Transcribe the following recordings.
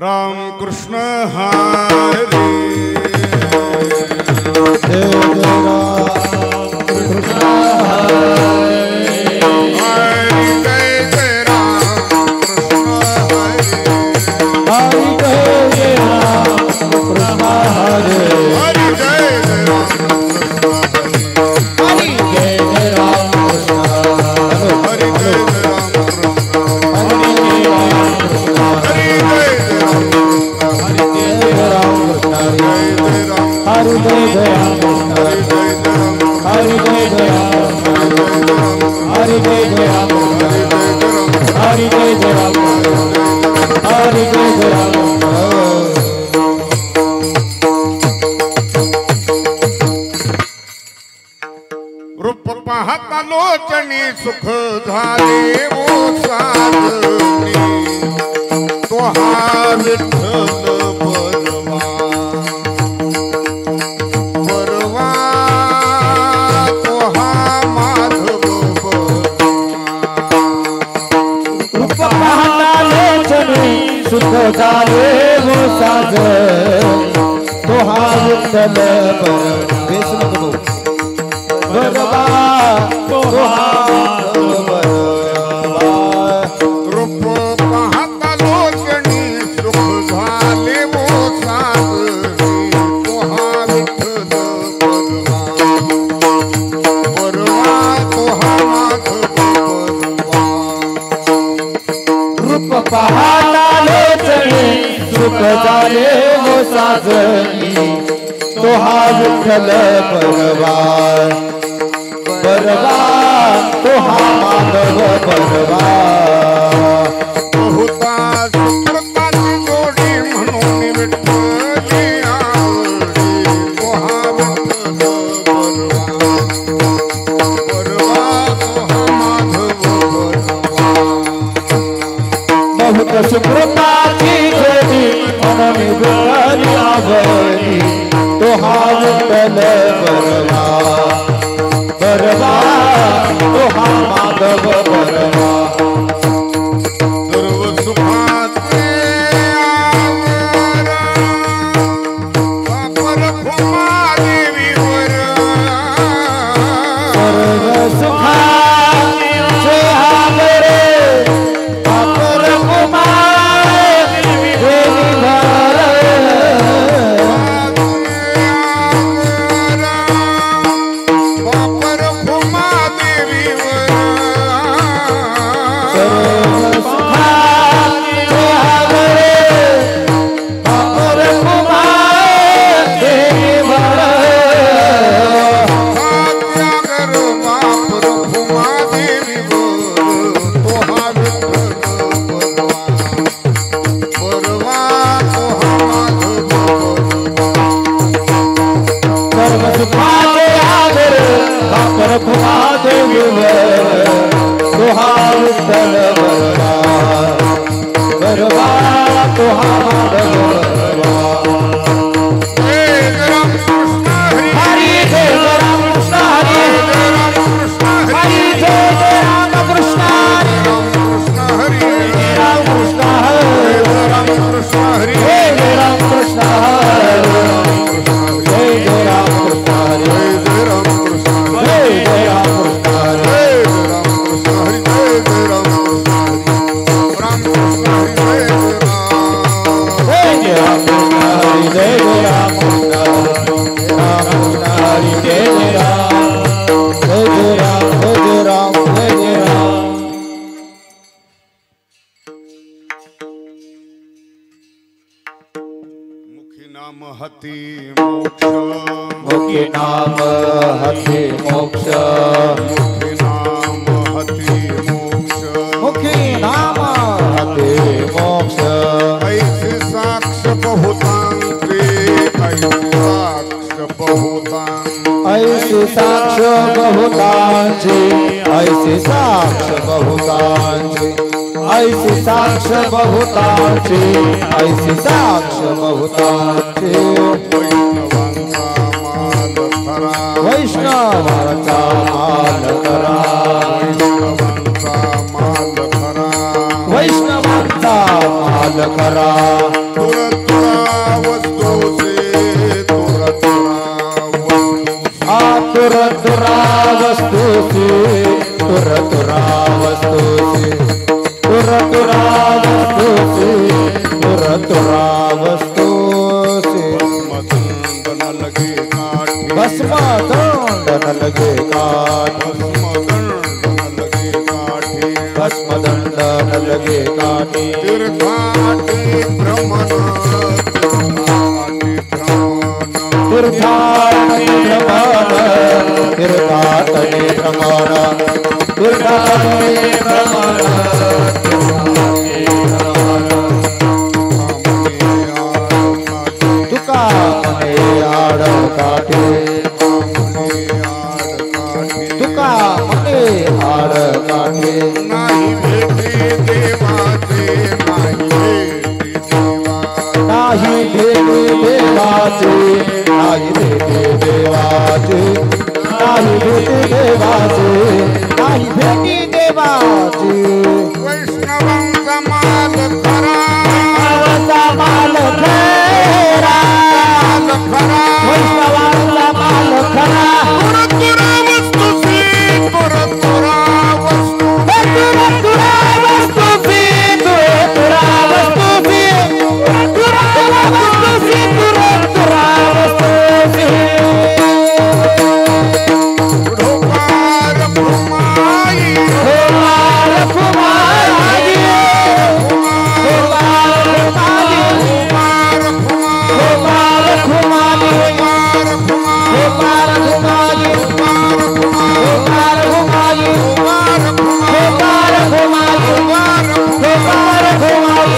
राम कृष्ण हरे जय जय राम कृष्ण हरि जय जय राम कृष्ण हरे हरि जय जय राम कृष्ण हरे हरि जय जय राम कृष्ण हरि जय जय राम कृष्ण हरि जय जय राम हरि जय जय राम कृष्ण हरि जय जय राम हरि जय जय राम हरि जय जय राम हरि जय जय राम रूप पाहता लोचनी सुख झाले ओ साजनी तो हा विठ्ठल परवा परवा तो हा माधव रूप पाहता लोचनी सुख झाले वो साज तो हा विठ्ठल पर बेसन करो बरवा तो हा बरवा रूप पाहता लोचनी सुख झाले वो साजनी तो हा विठ्ठल परवा परवा तो हा माधव परवा रूप पाहता लोचनी सुख झाले वो साजनी तो हा विठ्ठल परवा परवा तो हा माधव परवा बहुता सुकृताची जोडी म्हणून विठ्ठली आवडी तो हा विठ्ठल परवा तो हा माधव परवा बहुत सुकृताची जोडी म्हणून विठ्ठली आवडी तो हा विठ्ठल परवा परवा तो हा माधव परवा सर्व सुखाचे आवर वापर भूमादेवीवर सर्व सुखाचे आवरे वापर देवी भर वापर भूमादेवीवर सागर वापर भूमादेवीवर तो हा विठ्ठल परवा तो हा माधव सर्व सुखाचे आदर वापर देवीवर तो हा विठ्ठल बरवा बरवा तो हा माधव बरवा जय राम कृष्ण हरी हरी जय राम कृष्ण हरी राम कृष्ण हरी जय राम कृष्ण हरी राम कृष्ण हरी राम कृष्ण हरी जय राम कृष्ण हरी जय राम कृष्ण जय जय राम कृष्ण हरी जय राम कृष्ण राम कृष्ण हरी जय राम जय जय राम कृष्ण हरी जय जय राम जय जय राम जय जय राम जय जय राम मुखी नाम हती मोक्ष मुखी नाम हते मोक्ष मुखी नाम हती मोक्ष मुखी नाम हते मोक्ष ऐसे साक्ष बहुतांचे ऐसे साक्ष बहुतां ऐसे साक्ष बहुतांचे ऐसे साक्ष बहुतांचे ऐसे साक्ष बहुतांचे ऐसे साक्ष बहुतांचे वैष्णवांचा माल खरा वैष्णवांचा माल खरा वैष्णवांचा माल खरा तुरा तुरा वस्तु से तुरा तुरा वस्तु तुरा तुरा वस्तु से तुरा तुरा वस्तु से तुरा तुरा वस्तु से तुरा तुरा वस्तु से भस्म दंड न लगे काठी भस्म दंड न लगे काठी भस्म दंड न लगे काठी भस्म दंड न लगे काठी तीर्थाटि भ्रमण तीर्थाटि भ्रमण तीर्थाटि भ्रमण तीर्थाटि भ्रमण तुका मने आड़ काठी तुका मने आड़ काठी नाही भेटे देवाचे नाही भेटे देवाचे नाही भेटे देवाचे नाही भेटे देवाचे नाही भेटे देवाचे वैष्णवं समाल खरा माल खरा वैष्णवांचा माल खरा तुरा वस्तु से तुरा तुरा वस्तु तुरा तुरा वस्तु से तुरा वस्तु से तुरा तुरा वस्तु से तुरा तुरा वस्तु से ढोकार फुमाई होवार फुमाई होवार फुमाई कुमार होवार फुमाई होवार फुमाई होवार फुमाई होवार फुमाई होवार फुमाई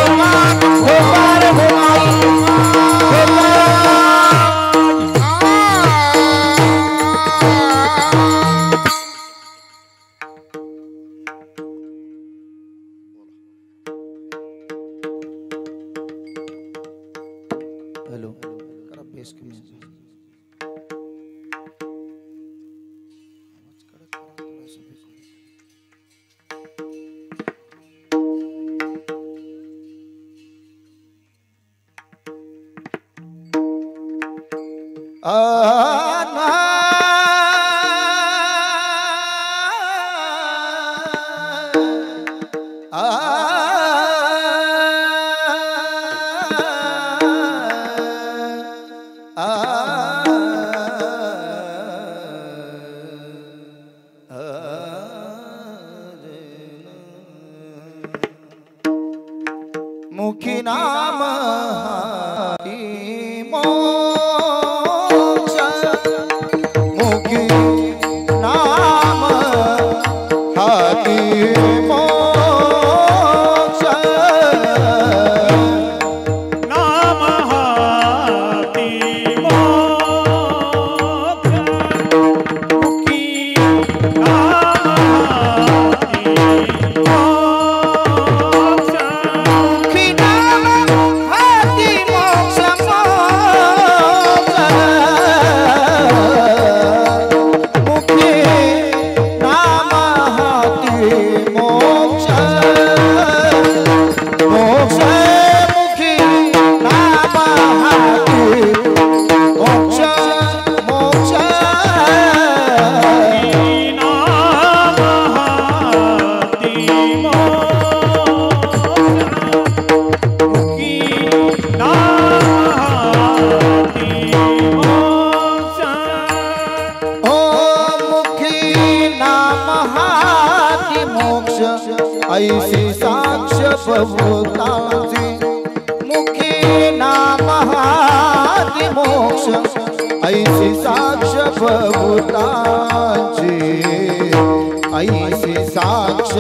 होवार फुमाई हेलो करा बेस की म्यूजिक आवाज कडक करा थोड़ा सा भी मुखी नाम हाती मोक्ष मुखी नाम हाती मोक्ष नाम हाती मोक्ष मुखी नाम हाती मोक्ष मुखी नाम हाती मोक्ष मुखी नाम हाती मोक्ष मोक्ष मुखी नाम हाती मोक्ष मोक्ष नाम हाती मोक्ष मुखी नाम हाती मोक्ष ओ मुखी नाम हाती मोक्ष ऐसी साक्ष बहुतांची मुखी नाम हाती मोक्ष ऐसी साक्ष बहुतांची ऐसी साक्ष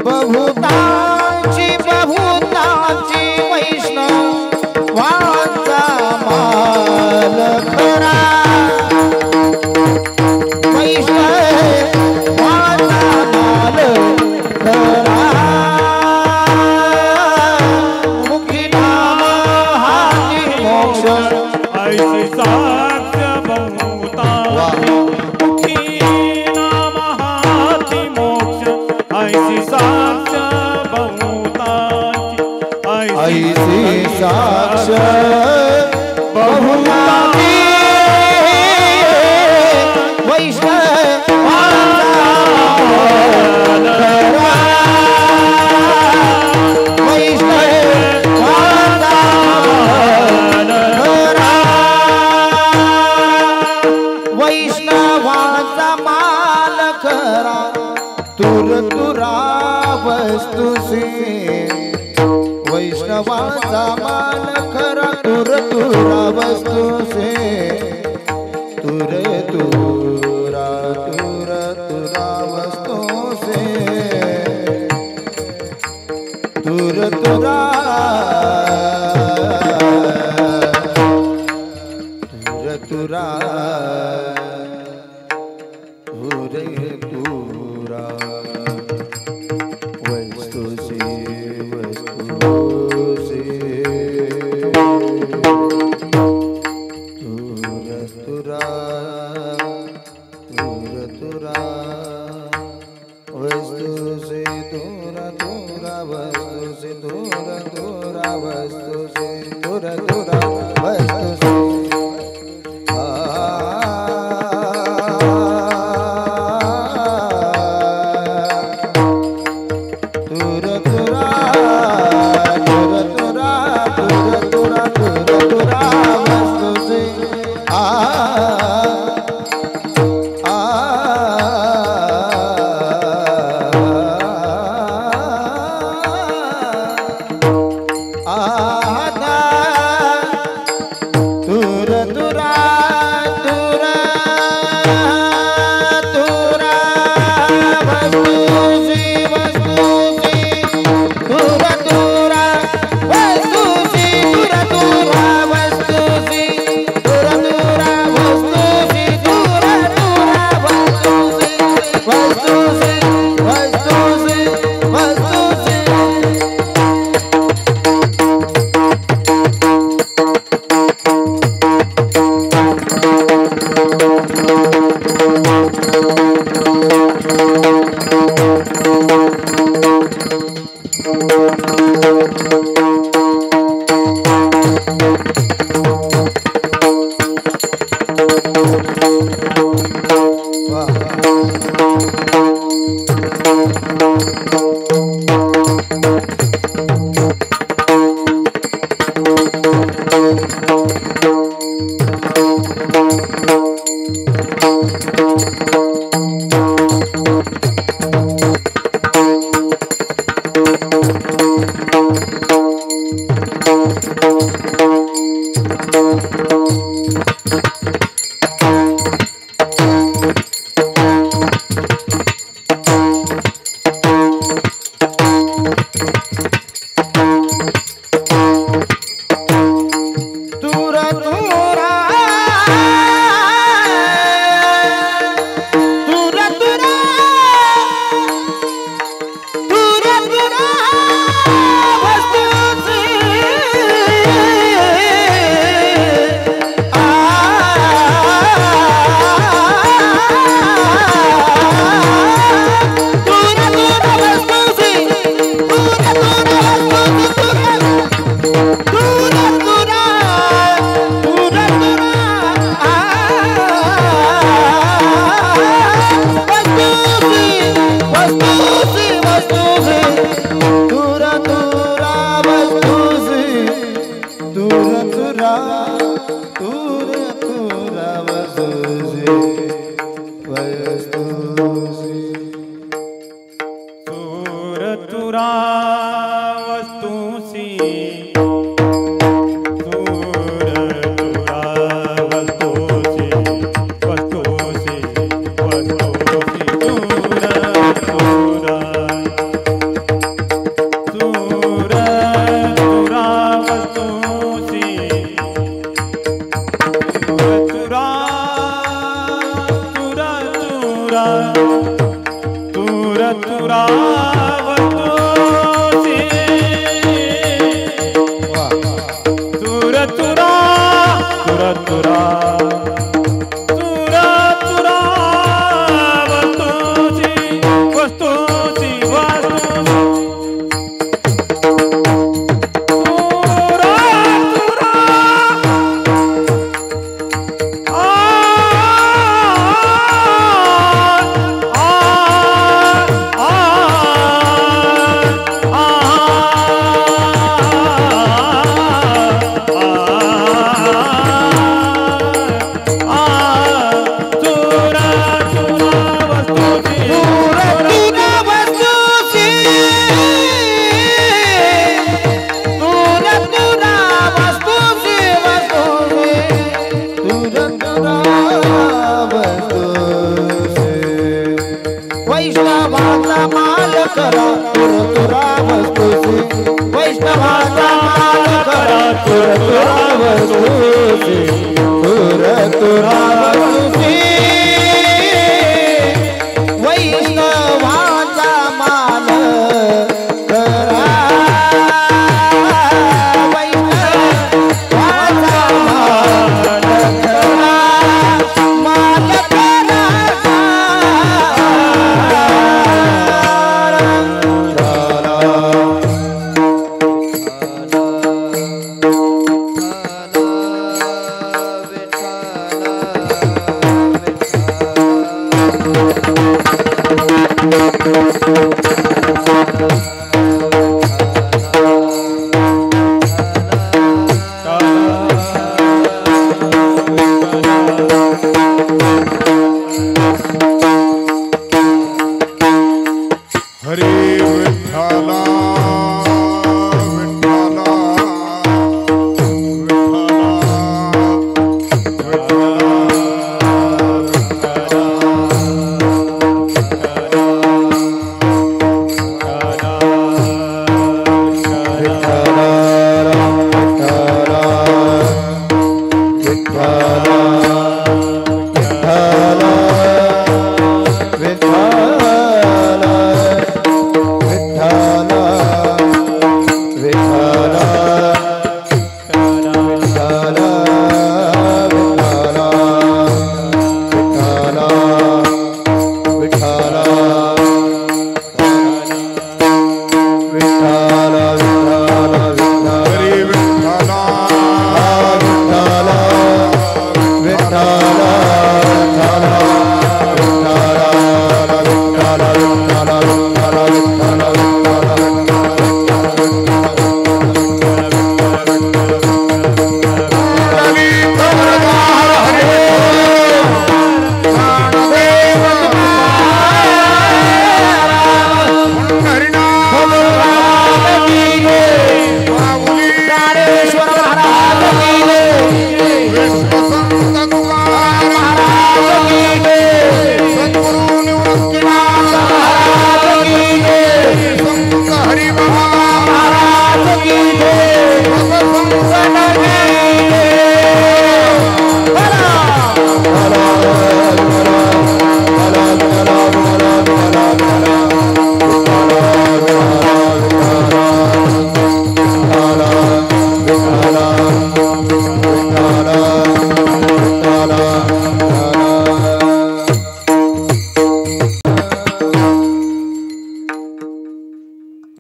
बहुतांची बहुतांची वैष्णव वाचा माल खरा वैष्णव वाचा माल खरा मुखी नाम हाती मोक्ष ऐसी साक्ष बहुता मुखी नाम हाती मोक्ष ऐसी साक्ष बहुता साक्ष बहुतांची वैष्णवाचा माल खरा तुर तुरा वस्तुसी वैष्णवाचा माल खरा तुर तुरा वस्तुसी तुर तुरा तुर तुरा वस्तुसी तुर तुरा तुर तुरा वैष्णवाचा माल खरा वैष्णवाचा माल खरा माल खरा हरे विठ्ठला विठ्ठला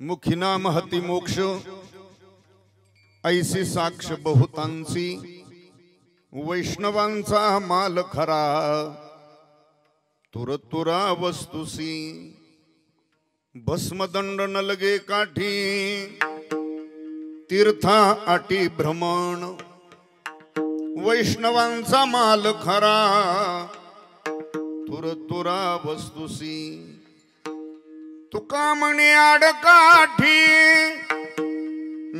मुखिना महती मोक्ष ऐसी साक्ष बहुतांची वैष्णवांचा माल खरा तुरतुरा वस्तुसी भस्मदंड न लगे काठी तीर्था आटी भ्रमण वैष्णवांचा माल खरा तुरतुरा वस्तुसी तुका म्हणे आडकाठी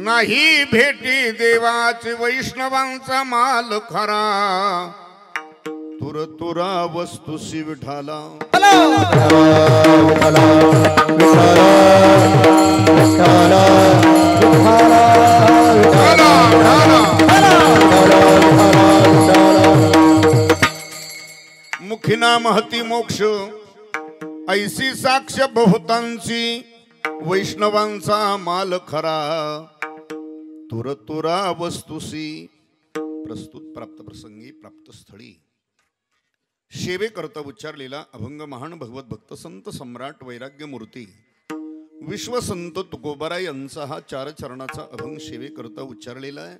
नाही भेटी देवाचे वैष्णवांचा माल खरा तुरतुरा वस्तुसी विठाला मुखिना महती मोक्ष ऐसी साक्ष बहुतांची वैष्णवांचा माल खरा तुरतुरा वस्तुसी प्रस्तुत प्राप्त प्रसंगी प्राप्त स्थळी सेवेकरता उच्चारलेला अभंग महान भगवत भक्त संत सम्राट वैराग्य मूर्ती विश्वसंत तुकोबाराय यांचा हा 4 चरणाचा अभंग सेवेकरता उच्चारलेला आहे।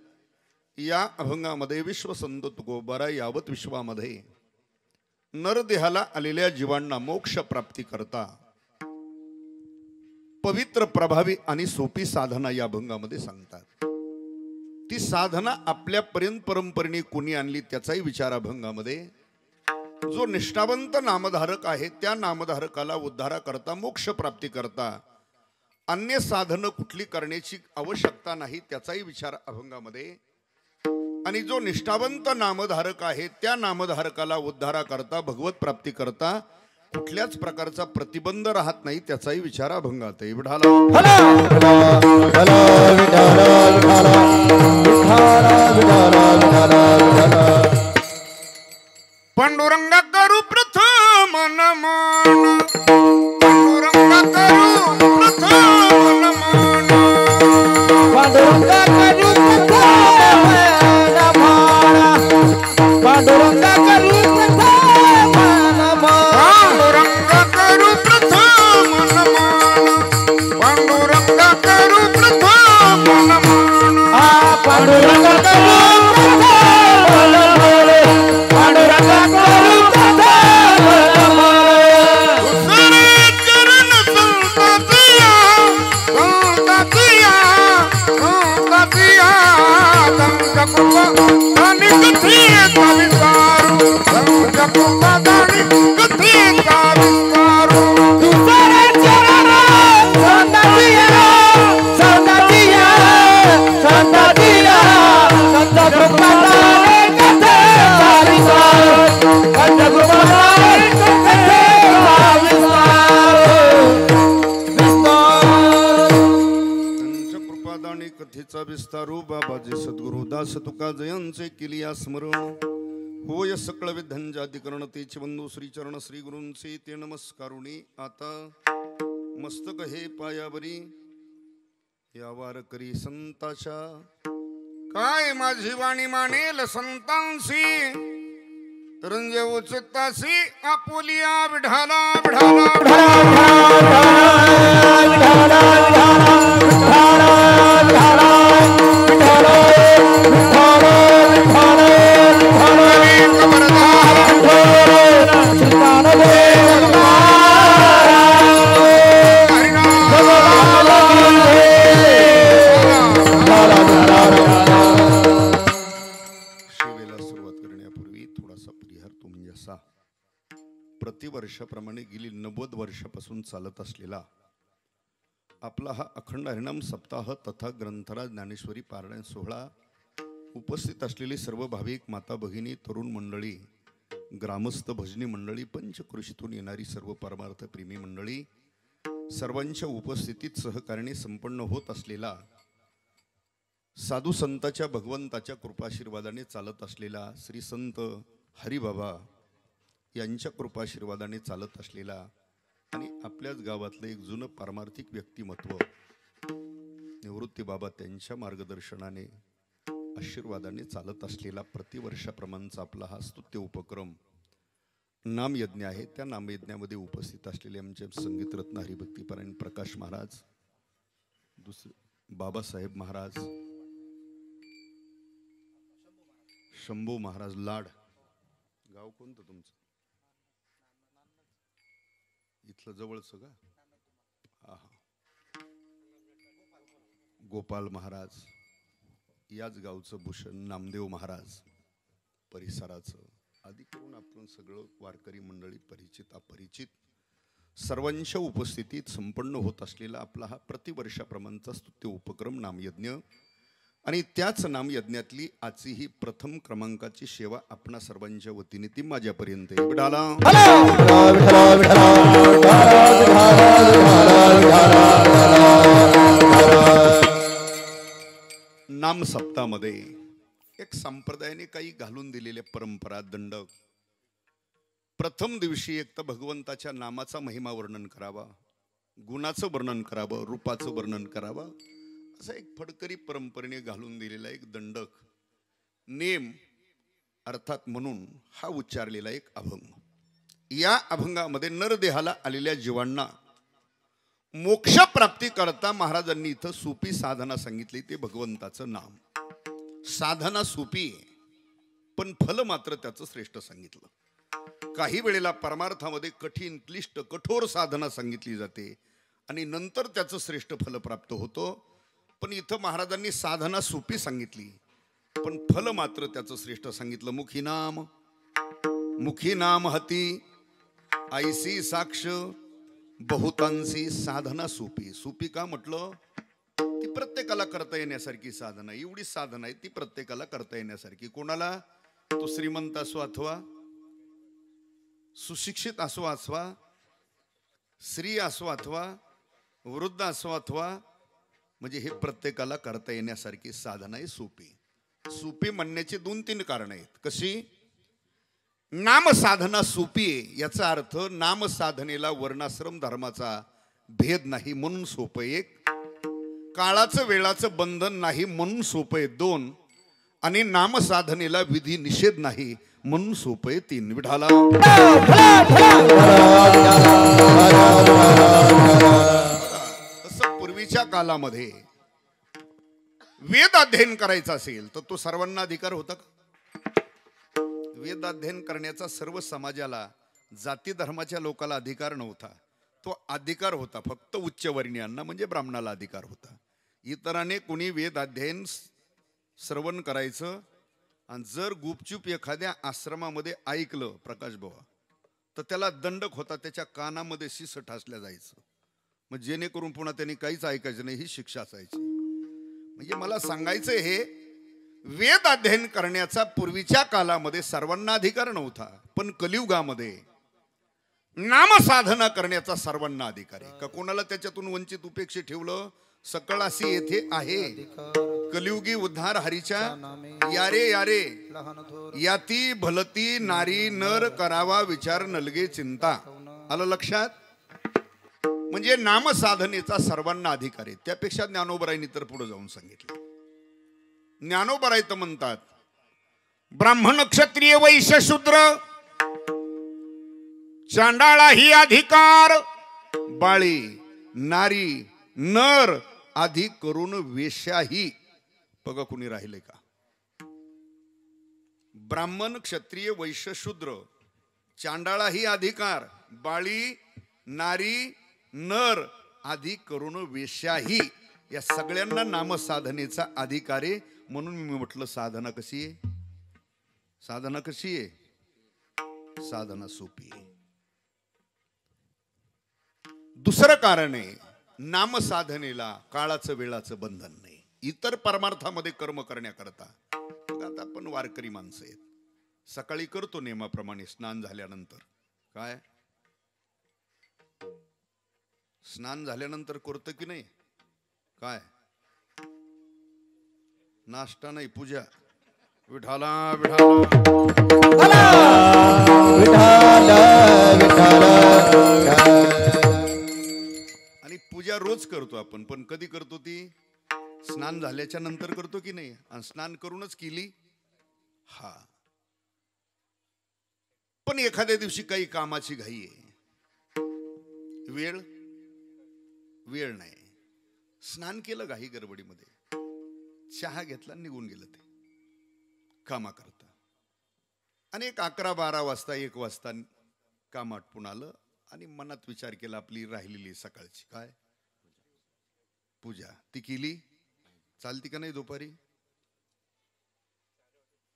या अभंगामध्ये विश्वसंत तुकोबाराय यावत विश्वामध्ये नरदेहाला आलेल्या जीवांना मोक्ष प्राप्ती करता पवित्र प्रभावी आणि सोपी साधना या अभंगामध्ये सांगतात। ती साधना आपल्यापर्यंत परंपरेने कोणी आणली त्याचाही विचार अभंगामध्ये जो निष्ठावंत नामधारक आहे त्या नामधारकाला उद्धारा करता मोक्ष प्राप्ती करता अन्य साधन कुठली करण्याची आवश्यकता नाही त्याचाही विचार अभंगामध्ये आणि जो निष्ठावंत नामधारक आहे त्या नामधारकाला उद्धारा करता भगवत प्राप्ती करता कुठल्याच प्रकारचा प्रतिबंध राहत नाही त्याचाही विचार अभंगात आहे। विठाला संत कृपा दानी कथेचा विस्तारू संत कृपा दानी कथेचा विस्तारू तुझे चरण संतातिया संतातिया संतातिया संत कृपा दानी कथेचा विस्तारू संत कृपा दानी कथेचा पंचकृपादानी कथेचा विस्तारू बाबाजी सद्गुरुदास तुका जयांचे केली या स्मरण होय सकळ विद्यांजाधिकरण तेचे बंधू श्री चरण श्री गुरूंचे ते नमस्कारुणी आता मस्तक हे पायावरी या वार करी संताच्या काय माझी वाणी मानेल संतांशी रंजे उचितासी आपुलिया विढाला प्रतिवर्षाप्रमाणे गेली 90 वर्षापासून चालत असलेला आपला हा अखंड हरिनाम सप्ताह तथा ग्रंथराज ज्ञानेश्वरी पारायण सोहळा उपस्थित असलेली सर्व भाविक माता भगिनी तरुण मंडळी ग्रामस्थ भजनी मंडळी पंचकृषीतून येणारी सर्व परमार्थ प्रेमी मंडळी सर्वांच्या उपस्थितीत सहकार्याने संपन्न होत असलेला साधू संतांच्या भगवंताच्या कृपाशीर्वादाने चालत असलेला श्री संत हरिबाबा यांच्या कृपाशीर्वादाने चालत असलेला आणि आपल्याच गावातलं एक जुनं पारमार्थिक व्यक्तिमत्व निवृत्ती बाबा त्यांच्या मार्गदर्शनाने आशीर्वादाने चालत असलेला प्रतिवर्षाप्रमाणचा आपला हा स्तुत्य उपक्रम नामयज्ञ आहे. त्या नामयज्ञामध्ये उपस्थित असलेले आमचे संगीतरत्न हरिभक्तीपरायण प्रकाश महाराज, दुसरे बाबासाहेब महाराज, शंभू महाराज लाड. गाव कोणतं तुमचं? इथलं जवळचं का? हा. गोपाल महाराज, याच गावचं भूषण नामदेव महाराज, परिसराचं आदी करून आपण सगळं वारकरी मंडळी परिचित अपरिचित सर्वांच्या उपस्थितीत संपन्न होत असलेला आपला हा प्रतिवर्षाप्रमाणचा स्तुत्य उपक्रम नामयज्ञ आणि त्याच नामयज्ञातली आजची ही प्रथम क्रमांकाची सेवा आपणा सर्वांच्या वतीने ती माझ्यापर्यंत नाम सप्ताहामध्ये एक संप्रदायाने काही घालून दिलेल्या परंपरा दंडक. प्रथम दिवशी एक तर भगवंताच्या नामाचा महिमा वर्णन करावा, गुणाचं वर्णन करावं, रूपाचं वर्णन करावं, असा एक फडकरी परंपरेने घालून दिलेला एक दंडक नेम अर्थात म्हणून हा उच्चारलेला एक अभंग. या अभंगामध्ये नरदेहाला आलेल्या जीवांना मोक्ष प्राप्ती करता महाराजांनी इथं सोपी साधना सांगितली. ते भगवंताचं नाम. साधना सोपी आहे पण फल मात्र त्याचं श्रेष्ठ सांगितलं. काही वेळेला परमार्थामध्ये कठीण क्लिष्ट कठोर साधना सांगितली जाते आणि नंतर त्याचं श्रेष्ठ फल प्राप्त होतं. पण इथं महाराजांनी साधना सोपी सांगितली पण फल मात्र त्याचं श्रेष्ठ सांगितलं. मुखी नाम हती ऐसी साक्ष बहुतांशी साधना सोपी. सोपी का म्हटलं? ती प्रत्येकाला करता येण्यासारखी साधना. एवढी साधना आहे ती प्रत्येकाला करता येण्यासारखी. कोणाला? तो श्रीमंत असो अथवा सुशिक्षित असो अथवा स्त्री असो अथवा वृद्ध असो अथवा म्हणजे हे प्रत्येकाला करता येण्यासारखी साधना आहे सोपी. सोपी म्हणण्याची 2-3 कारण आहेत. कशी? नाम साधना सोपी आहे याचा अर्थ नाम साधनेला वर्णाश्रम धर्माचा भेद नाही म्हणून सोपं. 1 काळाचं वेळाचं बंधन नाही म्हणून सोपं आहे. 2 आणि नाम साधनेला विधी निषेध नाही म्हणून सोपं आहे. 3 विठाला तसं पूर्वीच्या कालामध्ये वेद अध्ययन करायचं असेल तर तो सर्वांना अधिकार होता का? वेद अध्ययन करण्याचा सर्व समाजाला जाती धर्माच्या लोकांना अधिकार नव्हता. तो अधिकार होता फक्त उच्चवर्णीयांना म्हणजे ब्राह्मणाला अधिकार होता. इतरांनी कुणी वेद अध्ययन श्रवण करायचं आणि जर गुपचूप एखाद्या आश्रमामध्ये ऐकलं प्रकाश बाबा तर त्याला दंडक होता, त्याच्या कानामध्ये शिस ठासल्या जायचं, मग जेणेकरून पुन्हा त्यांनी काहीच ऐकायचं नाही, ही शिक्षा असायची. म्हणजे मला सांगायचं हे वेद अध्ययन करण्याचा पूर्वीच्या कालामध्ये सर्वांना अधिकार नव्हता, पण कलियुगामध्ये नामसाधना करण्याचा सर्वांना अधिकार आहे. का कोणाला त्याच्यातून वंचित उपेक्षित ठेवलं? सकळासी येथे आहे कलियुगी उद्धार हरीच्या यारे यारे याती भलती नारी नर करावा विचार नलगे चिंता. आलं लक्षात? म्हणजे नामसाधनेचा सर्वांना अधिकार आहे. त्यापेक्षा ज्ञानोबरायांनी तर पुढे जाऊन सांगितलं. ज्ञानोबराय तर म्हणतात ब्राह्मण क्षत्रिय वैश्य शूद्र चांडाळा ही अधिकार बाळी नारी नर आधी करून वेश्याही. बघा कुणी राहिले का? ब्राह्मण क्षत्रिय वैश्य शूद्र चांडाळा ही अधिकार बाळी नारी नर आधी करून वेश्याही, या सगळ्यांना नामसाधनेचा अधिकार आहे. म्हणून मी म्हटलं साधना कशी आहे? साधना कशी आहे? साधना सोपी आहे. दुसरं कारण आहे नामसाधनेला काळाचं वेळाचं बंधन नाही. इतर परमार्थामध्ये कर्म करण्याकरता आता आपण वारकरी माणसं आहेत, सकाळी करतो नियमाप्रमाणे स्नान झाल्यानंतर. काय स्नान झाल्यानंतर करतो की नाही? काय नाश्ता नाही, पूजा. विठाला विठाला आणि पूजा रोज करतो आपण, पण कधी करतो ती? स्नान झाल्याच्या नंतर करतो की नाही? आणि स्नान करूनच केली. हा, पण एखाद्या दिवशी काही कामाची घाई आहे, वेळ नाही, स्नान केलं घाई गडबडीमध्ये, चहा घेतला निघून गेलं ते कामा करता, आणि एक 11-12 वाजता 1 वाजता काम आटपून आलं आणि मनात विचार केला आपली राहिलेली सकाळची काय पूजा ती केली. चालती का नाही? दुपारी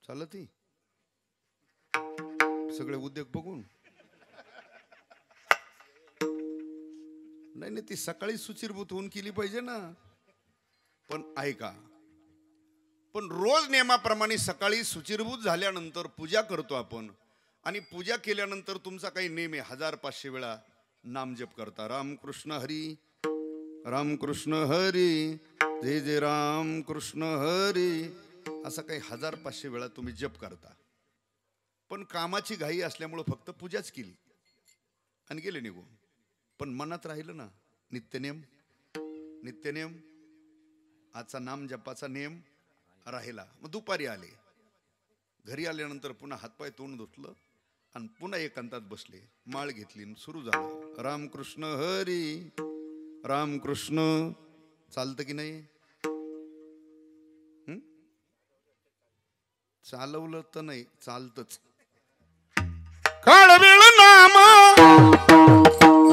चालती सगळे उद्योग बघून? नाही, ती सकाळी सुचिरभूत होऊन केली पाहिजे ना. पण ऐका, पण रोज नियमाप्रमाणे सकाळी सुचिरभूत झाल्यानंतर पूजा करतो आपण, आणि पूजा केल्यानंतर तुमचा काही नेम आहे, 1500 वेळा नामजप करता. रामकृष्ण हरी रामकृष्ण हरी जय जय रामकृष्ण हरी, असं काही 1500 वेळा तुम्ही जप करता. पण कामाची घाई असल्यामुळं फक्त पूजाच केली आणि गेले निघून. पण मनात राहिलं ना नित्यनेम आजचा नाम जपाचा नेम राहिला. मग दुपारी आले, घरी आल्यानंतर पुन्हा हातपाय तोंड धुतलं आणि पुन्हा एकांतात बसले, माळ घेतली, सुरू झालं रामकृष्ण हरी रामकृष्ण. चालतं की नाही? चालवलं तर नाही, चालतच. काळवेळ नाम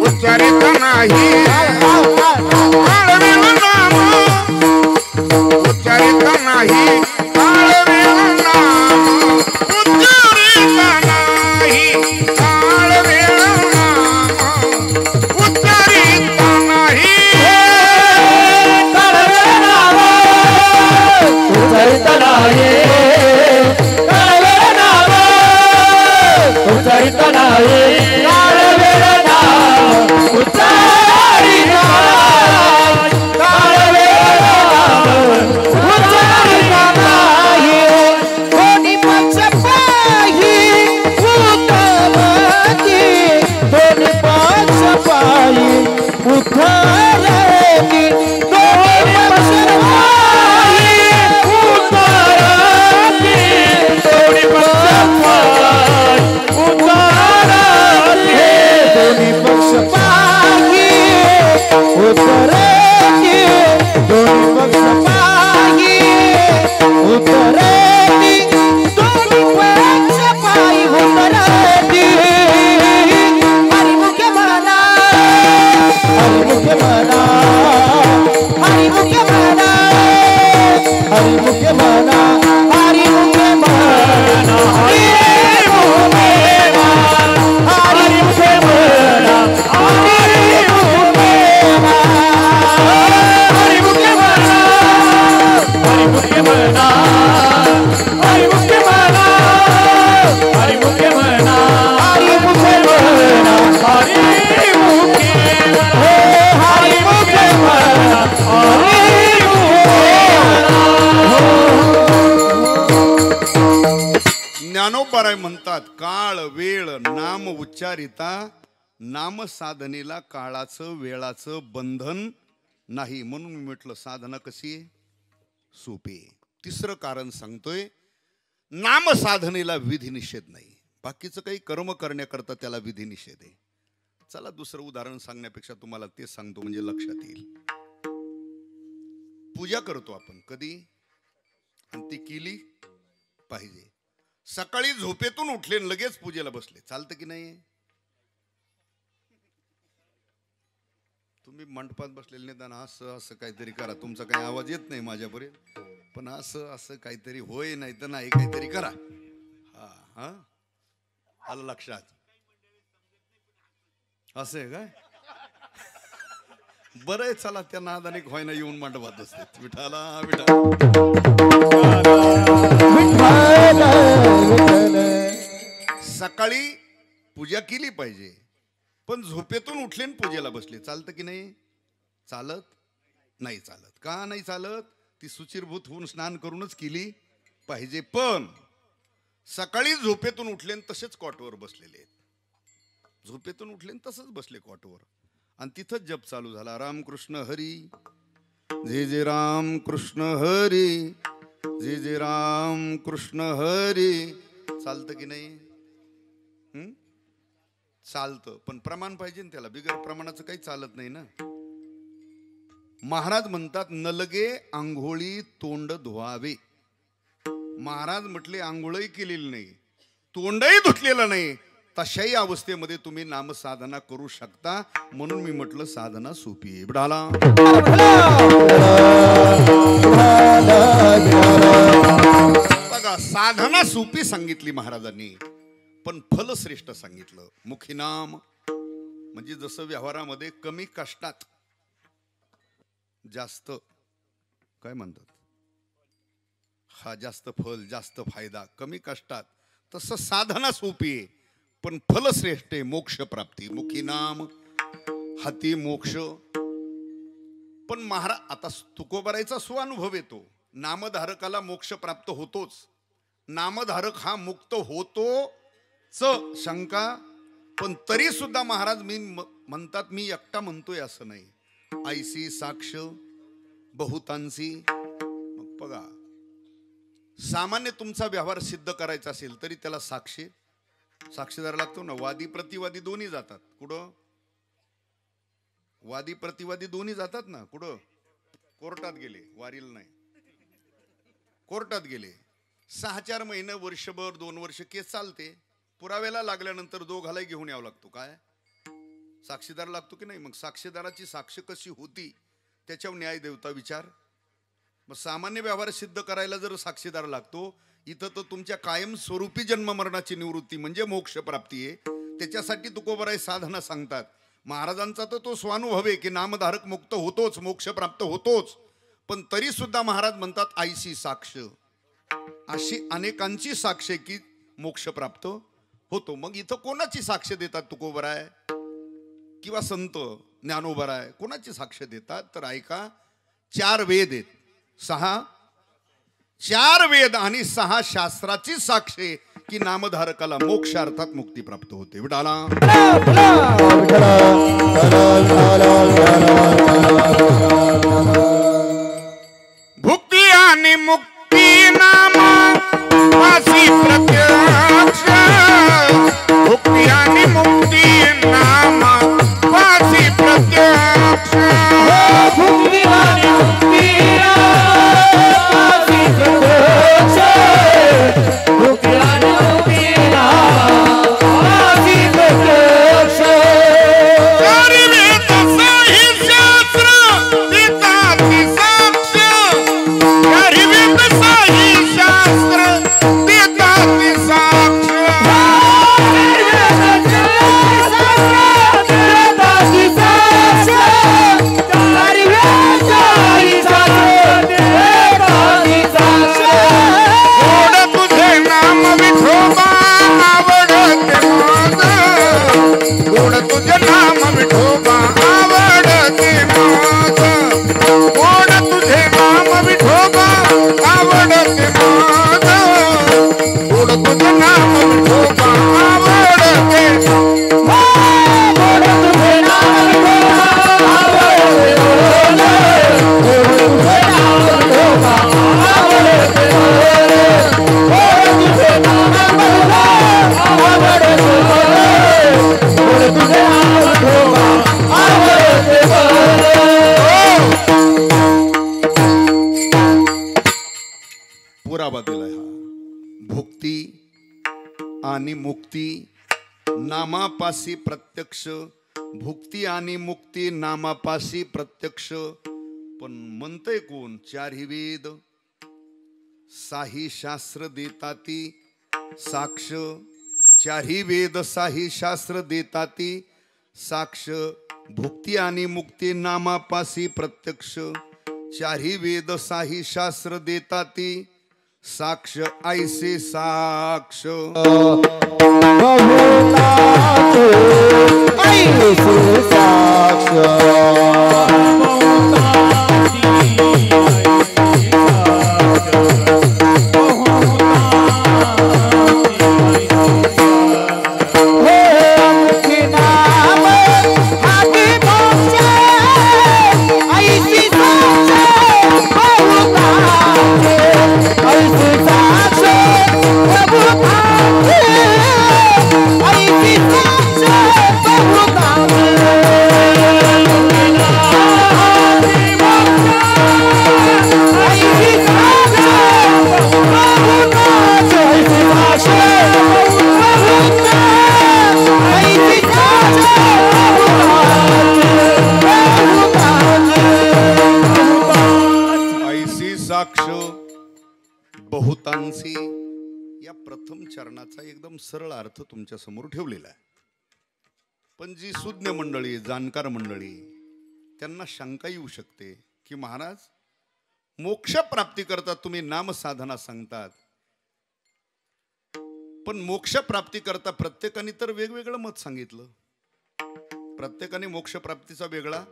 उच्चारित नाही, काळवेळ नाम उच्चारित नाही, काळवेळ नाम उच्चारित नाही, काळवेळ नाम उच्चारित नाही, काळवेळ नाम उच्चारित नाही, काळवेळ नाम उच्चारित नाही, काळवेळ नाम उच्चारित नाही, काळवेळ नाम उच्चारित नाही. कोणी पक्षपाही उद्धवती, कोणी पक्षपाही उद्धवती, कोणी पक्षपाही उद्धवती, कोणी पक्षपाही उद्धवती, कोणी पक्षपाही उद्धवती, दोन्ही पक्षपाही उद्धवती, दोन्ही पक्षपाही उद्धवती. हरिमुखे म्हणा, हरिमुखे म्हणा, हरिमुखे म्हणा, हरिमुखे म्हणा, ज्ञानोबाराय म्हणतात, काळ वेळ नाम उच्चारिता, नाम साधनेला काळाचं वेळाचं बंधन नाही. म्हणून मी म्हटलं साधना कशी आहे? सोपी आहे. तिसरं कारण सांगतोय, नाम साधनेला विधी निषेध नाही. बाकीचं काही कर्म करण्याकरता त्याला विधी निषेध आहे. चला दुसरं उदाहरण सांगण्यापेक्षा तुम्हाला ते सांगतो म्हणजे लक्षात येईल. पूजा करतो आपण कधी, आणि ती केली पाहिजे. सकाळी झोपेतून उठले आणि लगेच पूजेला बसले, चालतं की नाही? तुम्ही मंडपात बसलेले निदान असं असं काहीतरी करा. तुमचा काही आवाज येत नाही माझ्यापर्यंत, पण असं असं काहीतरी होय, नाही तर नाही काहीतरी करा. हा हा आलं लक्षात? असं आहे काय? बरं आहे, चला त्या नादाने व्हायना येऊन मंडपात असते. विठाला विठा. सकाळी पूजा केली पाहिजे, पण झोपेतून उठले आणि पूजेला बसले, चालतं की नाही? चालत नाही. चालत का नाही चालत? ती सुचिरभूत होऊन स्नान करूनच केली पाहिजे. पण सकाळी झोपेतून उठले आणि तसेच कॉटवर बसलेले आहेत. झोपेतून उठले आणि तसंच बसले कॉटवर, आणि तिथंच जप चालू झाला, रामकृष्ण हरी जे जे राम कृष्ण हरी जे जे राम कृष्ण हरी. चालतं की नाही? चालतं, पण प्रमाण पाहिजे ना त्याला. बिगर प्रमाणाचं काही चालत नाही ना. महाराज म्हणतात, नलगे आंघोळी तोंड धुवावे. महाराज म्हटले आंघोळही केलेली नाही, तोंडही धुतलेलं नाही, तशाही अवस्थेमध्ये तुम्ही नामसाधना करू शकता. म्हणून मी म्हटलं साधना सोपी आहे. बुडाला बघा, साधना सोपी सांगितली महाराजांनी, पण फल श्रेष्ठ सांगितलं. मुखी नाम म्हणजे जसं व्यवहारामध्ये कमी कष्टात जास्त काय म्हणतात, हा जास्त फल जास्त फायदा, कमी कष्टात, तसं साधना सोपी आहे पण फल श्रेष्ठ आहे, मोक्ष प्राप्ती. मुखी नाम हाती मोक्ष. पण महाराज आता तुकोबारायचा स्वानुभव येतो, नामधारकाला मोक्ष प्राप्त होतोच, नामधारक हा मुक्त होतोच, शंका. पण तरी सुद्धा महाराज मी म्हणतात, मी एकटा म्हणतोय असं नाही, ऐसी साक्ष बहुतांशी. मग बघा, सामान्य तुमचा व्यवहार सिद्ध करायचा असेल तरी त्याला साक्षीदार लागतो ना. वादी प्रतिवादी दोन्ही जातात कुठं? वादी प्रतिवादी दोन्ही जातात ना कुठं? कोर्टात गेले, वारीला नाही, कोर्टात गेले. 6-4 महिने, वर्षभर, 2 वर्ष केस चालते. पुराव्याला लागल्यानंतर दोघालाही घेऊन यावं लागतो. काय साक्षीदार लागतो की नाही? मग साक्षीदाराची साक्ष कशी होती त्याच्यावर न्याय देवता विचार. मग सामान्य व्यवहार सिद्ध करायला जर साक्षीदार लागतो, इथं तर तुमच्या कायम स्वरूपी जन्म मरणाची निवृत्ती म्हणजे मोक्ष प्राप्ती आहे. त्याच्यासाठी तुकोबाराय साधना सांगतात. महाराजांचा तर तो स्वानुभव आहे की नामधारक मुक्त होतोच, मोक्ष प्राप्त होतोच, पण तरी सुद्धा महाराज म्हणतात आईशी साक्ष, अशी अनेकांची साक्ष की मोक्ष प्राप्त होतो. मग इथं कोणाची साक्ष देतात तुकोबाराय किंवा संत ज्ञानोबाराय? कोणाची साक्ष देतात तर ऐका, 4 वेद आहेत, 4 वेद आणि 6 शास्त्राची साक्ष आहे की नामधारकाला मोक्ष अर्थात मुक्ती प्राप्त होते. विडाला भुक्ती आणि मुक्ती नामा वासी प्रत्यक्ष, भुक्ती आणि मुक्ती नामा वासी प्रत्यक्ष, भुक्ती आणि मुक्ती वासी प्रत्यक्ष, भुक्ती आणि मुक्ती वासी प्रत्यक्ष. चारि वेद साहि शास्त्र पिताची गाभा दिलाय हा. भुक्ती आणि मुक्ती नामापासी प्रत्यक्ष. भुक्ती आणि मुक्ती नामापासी प्रत्यक्ष. पण म्हणतंय कोण? चारही वेद साही शास्त्र देताती साक्ष. चारही वेद साही शास्त्र देताती साक्ष. भुक्ती आणि मुक्ती नामापासी प्रत्यक्ष. चारही वेद साही शास्त्र देताती साक्ष. ऐसे साक्ष ऐसे साक्ष बहुतांशी. या प्रथम चरणाचा एकदम सरळ अर्थ तुमच्या समोर ठेवलेला आहे. पण जी सुज्ञ मंडळी, जाणकार मंडळी, त्यांना शंका येऊ शकते की महाराज, मोक्ष प्राप्ती करता तुम्ही नाम साधना सांगतात, पण मोक्ष प्राप्ती करता प्रत्येकाने तर वेगवेगळं मत सांगितलं. प्रत्येकाने मोक्ष प्राप्तीचा वेगळा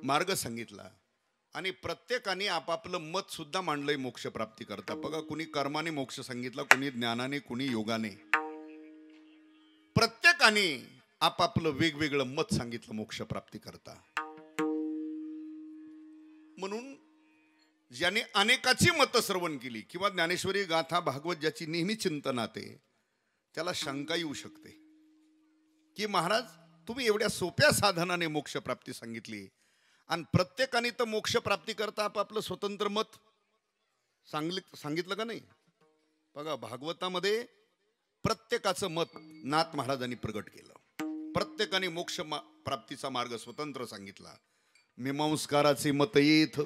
मार्ग सांगितला आणि प्रत्येकाने आपापलं मत सुद्धा मांडलंय मोक्ष प्राप्ती करता. बघा, कुणी कर्माने मोक्ष सांगितला, कुणी ज्ञानाने, कुणी योगाने. प्रत्येकाने आपापलं वेगवेगळं मत सांगितलं मोक्ष प्राप्ती करता. म्हणून ज्याने अनेकाची मत श्रवण केली किंवा ज्ञानेश्वरी गाथा भागवत ज्याची नेहमी चिंतनात आहे, त्याला शंका येऊ शकते की महाराज, तुम्ही एवढ्या सोप्या साधनाने मोक्ष प्राप्ती सांगितली आणि प्रत्येकाने तर मोक्ष प्राप्ती करता आपापलं स्वतंत्र मत सांगितलं का नाही? बघा, भागवतामध्ये प्रत्येकाचं मत नाथ महाराजांनी प्रगट केलं. प्रत्येकाने मोक्ष प्राप्तीचा मार्ग स्वतंत्र सांगितला. मीमांसकाराचे मत येत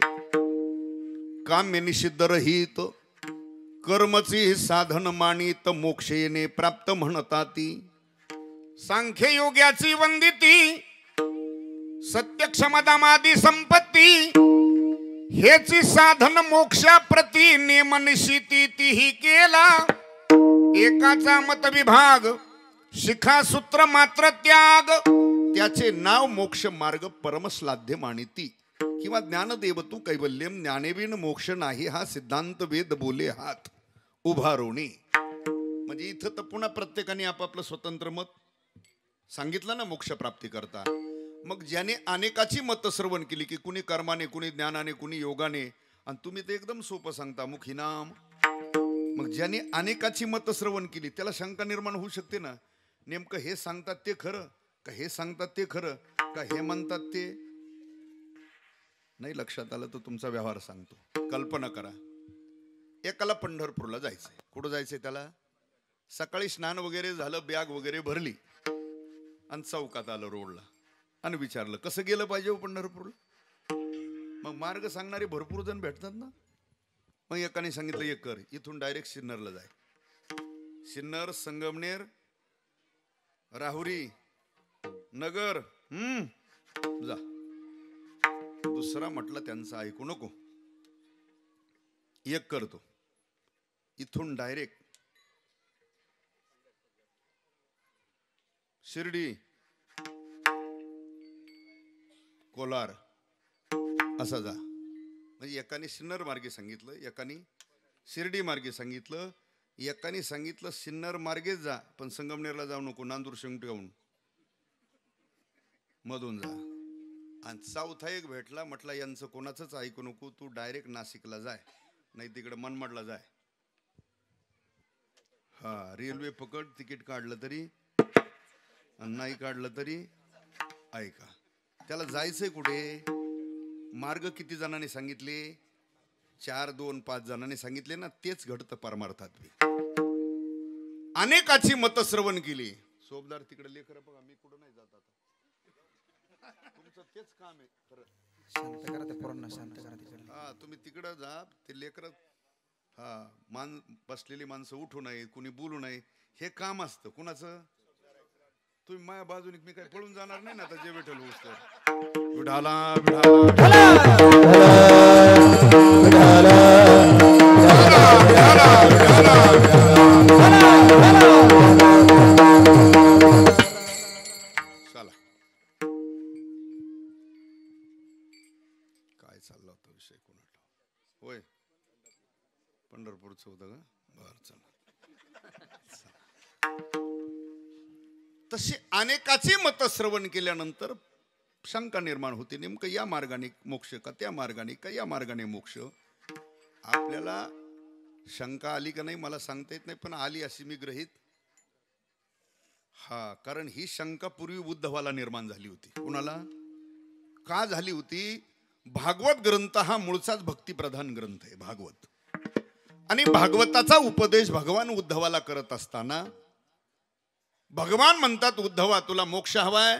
काम्य निषिद्ध रहित, कर्मचे साधन मानित, मोक्ष येणे प्राप्त म्हणताती. सांख्य योग्याची वंदिती, सत्य क्षमदामादी संपत्ती, हेची साधन मोक्षा प्रती नेम निशिती तीही केला. एकाचा मत विभाग, शिखा सूत्र मात्र त्याग, त्याचे नाव मोक्ष मार्ग परमश्लाध्य मानिती. किंवा ज्ञानदेव तू कैवल्यम, ज्ञानेविन मोक्ष नाही, हा सिद्धांत वेद बोले हात उभारोणी. म्हणजे इथं तर पुन्हा प्रत्येकाने आपापलं स्वतंत्र मत सांगितलं ना मोक्ष प्राप्ती करता. मग ज्याने अनेकाची मत श्रवण केली की कुणी कर्माने, कुणी ज्ञानाने, कुणी योगाने, आणि तुम्ही ते एकदम सोपं सांगता मुखी नाम. मग ज्याने अनेकाची मत श्रवण केली त्याला शंका निर्माण होऊ शकते ना, नेमकं हे सांगतात ते खरं का, हे सांगतात ते खरं का, हे म्हणतात ते नाही. लक्षात आलं तर तुमचा व्यवहार सांगतो. कल्पना करा, एकाला पंढरपूरला जायचंय. कुठं जायचंय त्याला? सकाळी स्नान वगैरे झालं, बॅग वगैरे भरली आणि चौकात आलं रोडला आणि विचारलं कसं गेलं पाहिजे पंढरपूरला. मग मार्ग सांगणारे भरपूर जण भेटतात ना. मग एकाने सांगितलं एक कर, इथून डायरेक्ट सिन्नरला जाय. सिन्नर, संगमनेर, राहुरी, नगर, जा. दुसरा म्हटलं त्यांचं ऐकू नको, एक करतो, इथून डायरेक्ट शिर्डी, कोलार असा जा. म्हणजे एकाने सिन्नर मार्गे सांगितलं, एकाने शिर्डी मार्गे सांगितलं, एकाने सांगितलं सिन्नर मार्गेच जा पण संगमनेरला जाऊ नको, नांदूर शेंगटेहून मधून जा. आणि चौथा एक भेटला, म्हटला यांचं कोणाचंच ऐकू नको, तू डायरेक्ट नाशिकला जाय, नाही तिकडे मनमाडला जाय. हा, रेल्वे पकड, तिकीट काढलं तरी नाही काढलं तरी ऐका. त्याला जायचंय कुठे? मार्ग किती जणांनी सांगितले? 4, 2, 5 जणांनी सांगितले ना तेच घडतं परमार्थात बी. अनेकाची मत श्रवण केली. सोबदार तिकडे लेकर बघा, मी कुठं नाही जात आता. तुमचं तेच काम आहे खरं. शांत करा त्या पोरांना, शांत करा तिकडे. हा तुम्ही तिकडं जा. ते लेकर बसलेली माणसं उठू नये, कुणी बोलू नये, हे काम असतं कुणाचं. तुम्ही माझ्या बाजूने मी काही पळून जाणार नाही ना आता. जे विठ्ठल होऊस तर विठाला चला. काय चालला होता विषय कोणाला? होय, पंढरपूरचं होतं का? बरं चला. तशी अनेकाची मत श्रवण केल्यानंतर शंका निर्माण होते. नेमकं या मार्गाने मोक्ष का त्या मार्गाने का या मार्गाने मोक्ष. आपल्याला शंका आली का नाही मला सांगता येत नाही, पण आली अशी मी गृहीत. कारण ही शंका पूर्वी उद्धवाला निर्माण झाली होती. कुणाला का झाली होती? भागवत ग्रंथ हा मूळचाच भक्तिप्रधान ग्रंथ आहे भागवत. आणि भागवताचा उपदेश भगवान उद्धवाला करत असताना भगवान म्हणतात, उद्धवा तुला मोक्ष हवाय,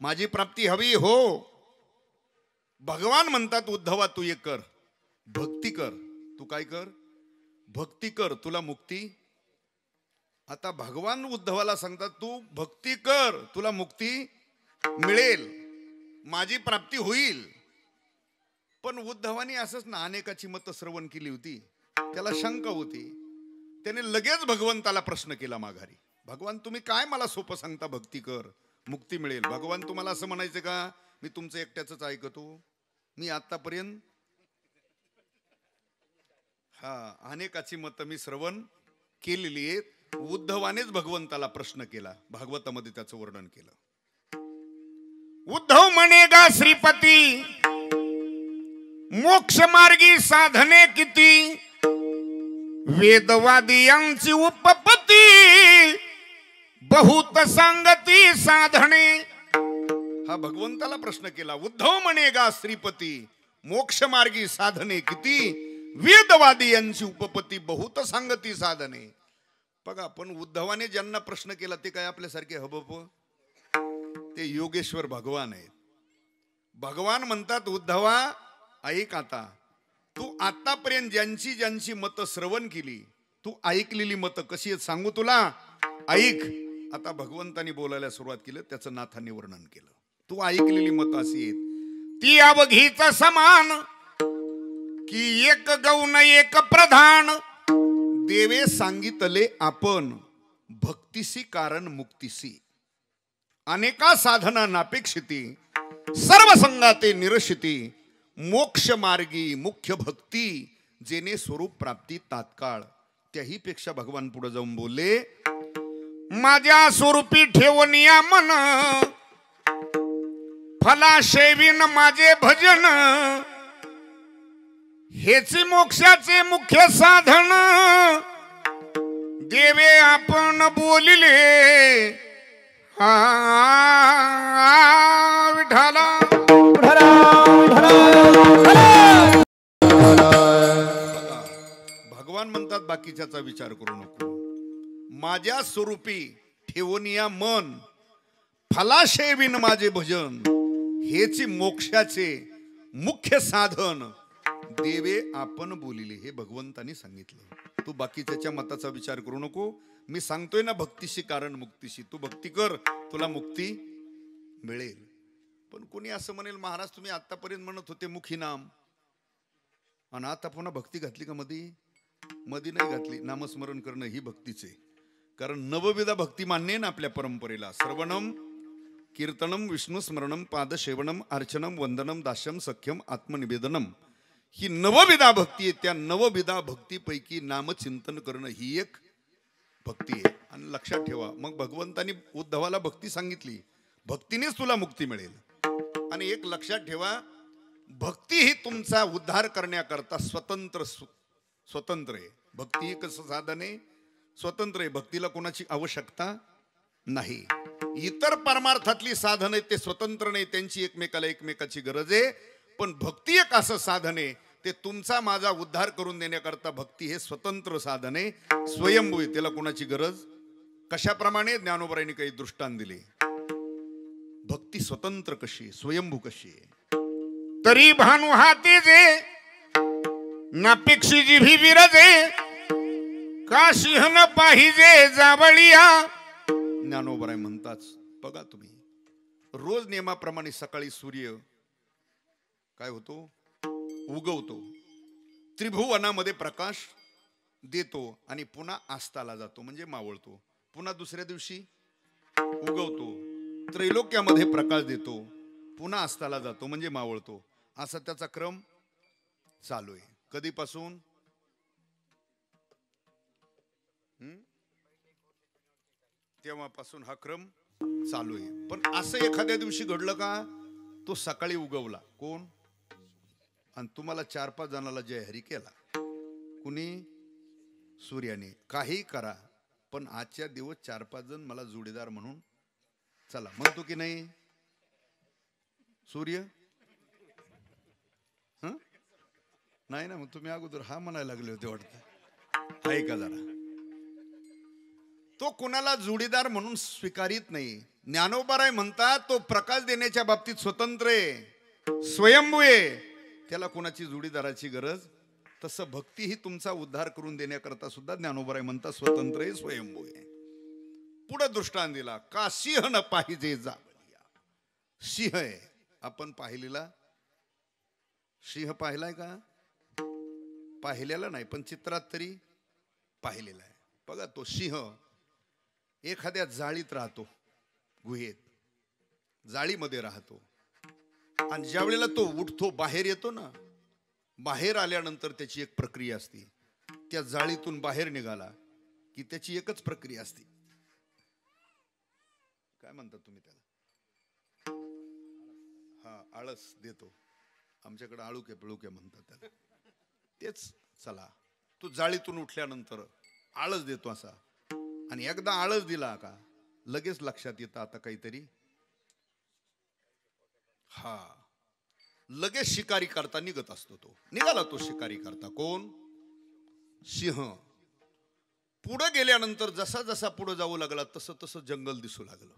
माझी प्राप्ती हवी हो. भगवान म्हणतात, उद्धवा तू एक कर, भक्ती कर. तू काय कर? भक्ती कर, तुला मुक्ती. आता भगवान उद्धवाला सांगतात तू भक्ती कर, तुला मुक्ती मिळेल, माझी प्राप्ती होईल. पण उद्धवानी असंच ना अनेकाची मत श्रवण केली होती. त्याला शंका होती. त्याने लगेच भगवंताला प्रश्न केला माघारी. भगवान तुम्ही काय मला सोपं सांगता, भक्ती कर मुक्ती मिळेल. भगवान तुम्हाला असं म्हणायचं का मी तुमचं एकट्याच ऐकतो? मी आतापर्यंत अनेकाची मत मी श्रवण केलेली आहेत. उद्धवानेच भगवंताला प्रश्न केला. भागवतामध्ये त्याचं वर्णन केलं. उद्धव म्हणेगा श्रीपती, मोक्ष मार्गी साधने किती, वेदवादियांची उपपत्ती, बहुत सांगती साधने. हा भगवंताला प्रश्न केला. उद्धव म्हणेगा श्रीपती, मोक्ष मार्गी साधने किती, वेदवादी यांची उपपत्ती, बहुत सांगती साधने. बघा, पण उद्धवाने ज्यांना प्रश्न केला ते काय आपल्यासारखे हबप? ते योगेश्वर भगवान आहेत. भगवान म्हणतात, उद्धवा ऐक, आता तू आतापर्यंत ज्यांची ज्यांची मतं श्रवण केली, तू ऐकलेली मतं कशी आहेत सांगू तुला, ऐक. आता भगवंतानी बोलायला सुरुवात केलं, त्याचं नाथांनी वर्णन केलं. तू ऐकलेली मतं अशी आहेत, ती अवघीच समान, की एक गौण एक प्रधान, देवे सांगितले आपण, भक्तीसी कारण मुक्तीसी, अनेका साधना नापेक्षिती, सर्व संगाते निरशिती, मोक्ष मार्गी मुख्य भक्ती, जेने स्वरूप प्राप्ती तात्काळ. त्याही पेक्षा भगवान पुढे जाऊन बोलले, माझ्या स्वरूपी ठेवून या मन, फला शेवीन माझे भजन, हेचे मोक्षाचे मुख्य साधन, देवे आपण बोलिले विठाला. भगवान म्हणतात बाकीच्याचा विचार करू नको, माझ्या स्वरूपी ठेवून या मन, फलाशेविन माझे भजन, हेची मोक्षाचे मुख्य साधन, देवे आपण बोलिले. हे भगवंतानी सांगितलं. तू बाकीच्या मताचा विचार करू नको. मी सांगतोय ना भक्तीशी कारण मुक्तीशी, तू भक्ती कर, तुला मुक्ती मिळेल. पण कोणी असं म्हणेल, महाराज तुम्ही आतापर्यंत म्हणत होते मुखी नाम, आणि आता पुन्हा भक्ती घातली का? मधी नाही घातली. नामस्मरण करणं ही भक्तीच आहे. कारण नवविधा भक्ती मान्य आहे ना आपल्या परंपरेला. श्रवणम, कीर्तनम, विष्णुस्मरणम, पादसेवनम, अर्चनम, वंदनम, दास्यम, सख्यम, आत्मनिवेदनम, ही नवविधा भक्ती आहे. त्या नवविधा भक्तीपैकी नामचिंतन करणं ही एक भक्ती आहे. आणि लक्षात ठेवा, मग भगवंतानी उद्धवाला भक्ती सांगितली, भक्तीनेच तुला मुक्ती मिळेल. आणि एक लक्षात ठेवा, भक्ती ही तुमचा उद्धार करण्याकरता स्वतंत्र आहे. भक्ती ही कसं साधन आहे? स्वतंत्र आहे. भक्तीला कोणाची आवश्यकता नाही. इतर परमार्थातली साधन आहे ते स्वतंत्र नाही, त्यांची एकमेकाची गरज आहे. पण भक्ती एक असं साधन आहे, ते तुमचा माझा उद्धार करून देण्याकरता भक्ती हे स्वतंत्र साधन आहे, स्वयंभू आहे, त्याला कोणाची गरज. कशाप्रमाणे ज्ञानोबरायांनी काही दृष्टांत दिले. भक्ती स्वतंत्र कशी, स्वयंभू कशी आहे. तरी भानु हाती जे नापेक्षी जिभी विरजे का सिंहन पाहिजे जावळिया. ज्ञानोबराय म्हणतात बघा तुम्ही, रोज नियमाप्रमाणे सकाळी सूर्य काय होतो, उगवतो, त्रिभुवनामध्ये प्रकाश देतो आणि पुन्हा अस्ताला जातो म्हणजे मावळतो. पुन्हा दुसऱ्या दिवशी उगवतो, त्रैलोक्यामध्ये प्रकाश देतो, पुन्हा अस्ताला जातो म्हणजे मावळतो. असा त्याचा क्रम चालू आहे. कधीपासून? तेव्हापासून हा क्रम चालू आहे. पण असं एखाद्या दिवशी घडलं का, तो सकाळी उगवला कोण, आणि तुम्हाला 4-5 जणाला जयहरी केला कुणी, सूर्याने. काही करा पण आजच्या दिवस 4-5 जण मला जोडीदार म्हणून चला म्हणतो की नाही सूर्य? नाही ना, मग तुम्ही अगोदर हा म्हणायला लागले होते वाटतं. ऐका जरा, तो कुणाला जोडीदार म्हणून स्वीकारित नाही. ज्ञानोबराय म्हणतात तो प्रकाश देण्याच्या बाबतीत स्वतंत्र आहे, स्वयंभू आहे, त्याला कोणाची जोडीदाराची गरज. तसं भक्ती ही तुमचा उद्धार करून देण्याकरता सुद्धा ज्ञानोबराय म्हणतात स्वतंत्र आहे, स्वयंभू आहे. पुढे दृष्टांत दिला, का सिंह न पाहिजे जावळिया. सिंह आहे, आपण पाहिलेला सिंह पाहिलाय का? पाहिलेला नाही पण चित्रात तरी पाहिलेला आहे. बघा तो सिंह एखाद्या जाळीत राहतो, गुहेत जाळीमध्ये राहतो, आणि ज्या वेळेला तो उठतो बाहेर येतो ना, बाहेर आल्यानंतर त्याची एक प्रक्रिया असते. त्या जाळीतून बाहेर निघाला की त्याची एकच प्रक्रिया असते. काय म्हणतात तुम्ही त्याला? हा, आळस देतो. आमच्याकडे आळुके पिळुके म्हणतात त्याला. तेच. चला, तो जाळीतून उठल्यानंतर आळस देतो असा, आणि एकदा आळस दिला का लगेच लक्षात येतं आता काहीतरी. हा, लगेच शिकारी करता निघत असतो. तो निघाला, तो शिकारी करता कोण? सिंह. पुढे गेल्यानंतर जसा जसा पुढे जाऊ लागला तसं तसं जंगल दिसू लागलं.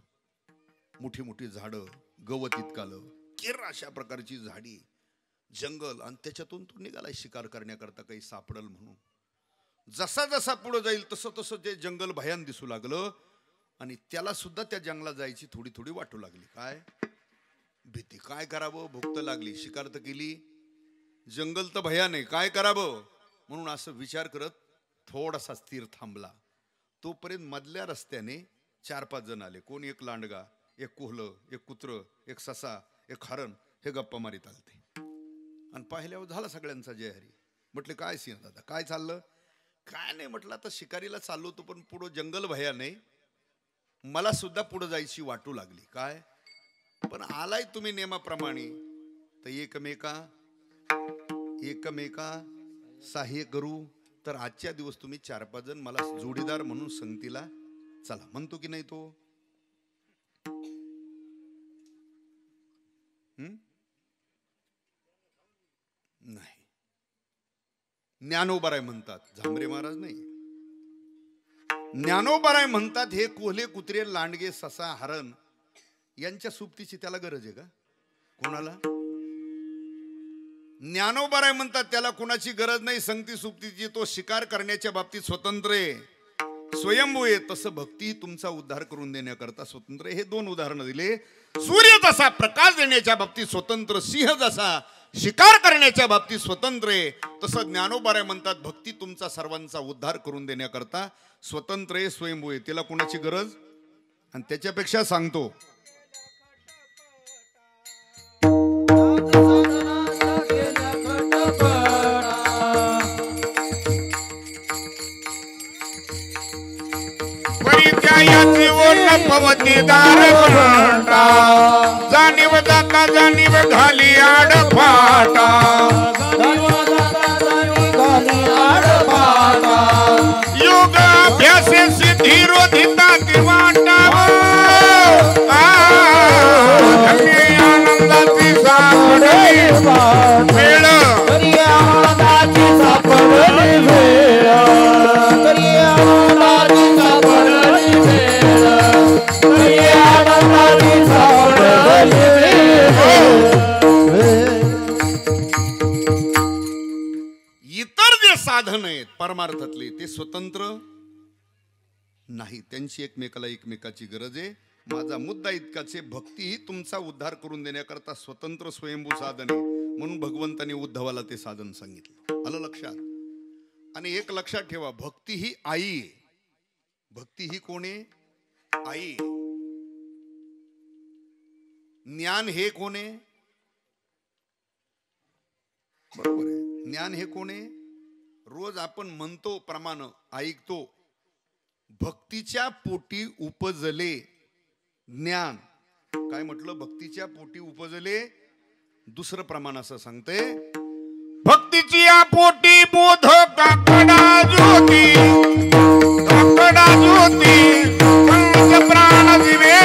मोठी मोठी झाडं, गवत इतकालं, केर अशा प्रकारची झाडी, जंगल, आणि त्याच्यातून तो निघालाय शिकार करण्याकरता काही सापडल म्हणून. जसा जसा पुढे जाईल तसं तसं ते जंगल भयान दिसू लागलं, आणि त्याला सुद्धा त्या जंगलात जायची थोडी थोडी वाटू लागली. काय भीती, काय करावं, भूक तर लागली, शिकार तर केली, जंगल तर भयान आहे, काय करावं म्हणून असं विचार करत थोडासा स्थिर थांबला. तोपर्यंत मधल्या रस्त्याने 4-5 जण आले. कोण? एक लांडगा, एक कोहलं, एक कुत्र, एक ससा, एक हरण. हे गप्पा मारीत आलते, आणि पाहिल्यावर झाला सगळ्यांचा जयहरी. म्हटले काय सिंह दादा, काय चाललं? काय नाही म्हटलं, आता शिकारीला चाललो होतो पण पुढं जंगल भयान आहे, मला सुद्धा पुढे जायची वाटू लागली. काय पण आलाय तुम्ही नियमाप्रमाणे, तर एकमेका सहाय्य करू. तर आजच्या दिवस तुम्ही 4-5 जण मला जोडीदार म्हणून संगतीला चला म्हणतो की नाही तो? नाही. ज्ञानोबराय म्हणतात, झांबरे महाराज नाही, ज्ञानोबराय म्हणतात हे कोल्हे, कुत्रे, लांडगे, ससा, हरण यांच्या सुप्तीची त्याला गरज आहे का? कोणाला? ज्ञानोबराय म्हणतात त्याला कोणाची गरज नाही संगती सुप्तीची. तो शिकार करण्याच्या बाबतीत स्वतंत्र आहे, स्वयंभू आहे. तसं भक्ती तुमचा उद्धार करून देण्याकरता स्वतंत्र आहे. हे 2 उदाहरणं दिले. सूर्य जसा प्रकाश देण्याच्या बाबतीत स्वतंत्र, सिंह जसा शिकार करण्याच्या बाबतीत स्वतंत्र आहे, तसं ज्ञानोबराय म्हणतात भक्ती तुमचा सर्वांचा उद्धार करून देण्याकरता स्वतंत्र आहे, स्वयंभू आहे. त्याला कोणाची गरज? आणि त्याच्यापेक्षा सांगतो, जाणीव जाता जाणीव घाली आडफाटा, योग अभ्यास सिद्धी रोधिता वाटा, आनंदाची सावली वेळ अर्थातले ते स्वतंत्र नाही, त्यांची एकमेकाची गरज आहे. माझा मुद्दा इतकाच आहे, भक्ती ही तुमचा उद्धार करून देण्याकरता स्वतंत्र स्वयंभू साधन आहे. म्हणून भगवंताने उद्धवाला ते साधन सांगितलं. आलं लक्षात? आणि एक लक्षात ठेवा, भक्ती ही आई आहे. भक्ती ही कोण आहे? आई. ज्ञान हे कोण आहे? बरोबर आहे, ज्ञान हे कोण आहे? रोज आपण म्हणतो प्रमाण ऐकतो, भक्तीच्या पोटी उपजले ज्ञान. काय म्हटलं? भक्तीच्या पोटी उपजले. दुसरं प्रमाण असं सांगते, भक्तीची या पोटी बोध काकडा ज्योती, काकडा ज्योती, पंच प्राण जीवे,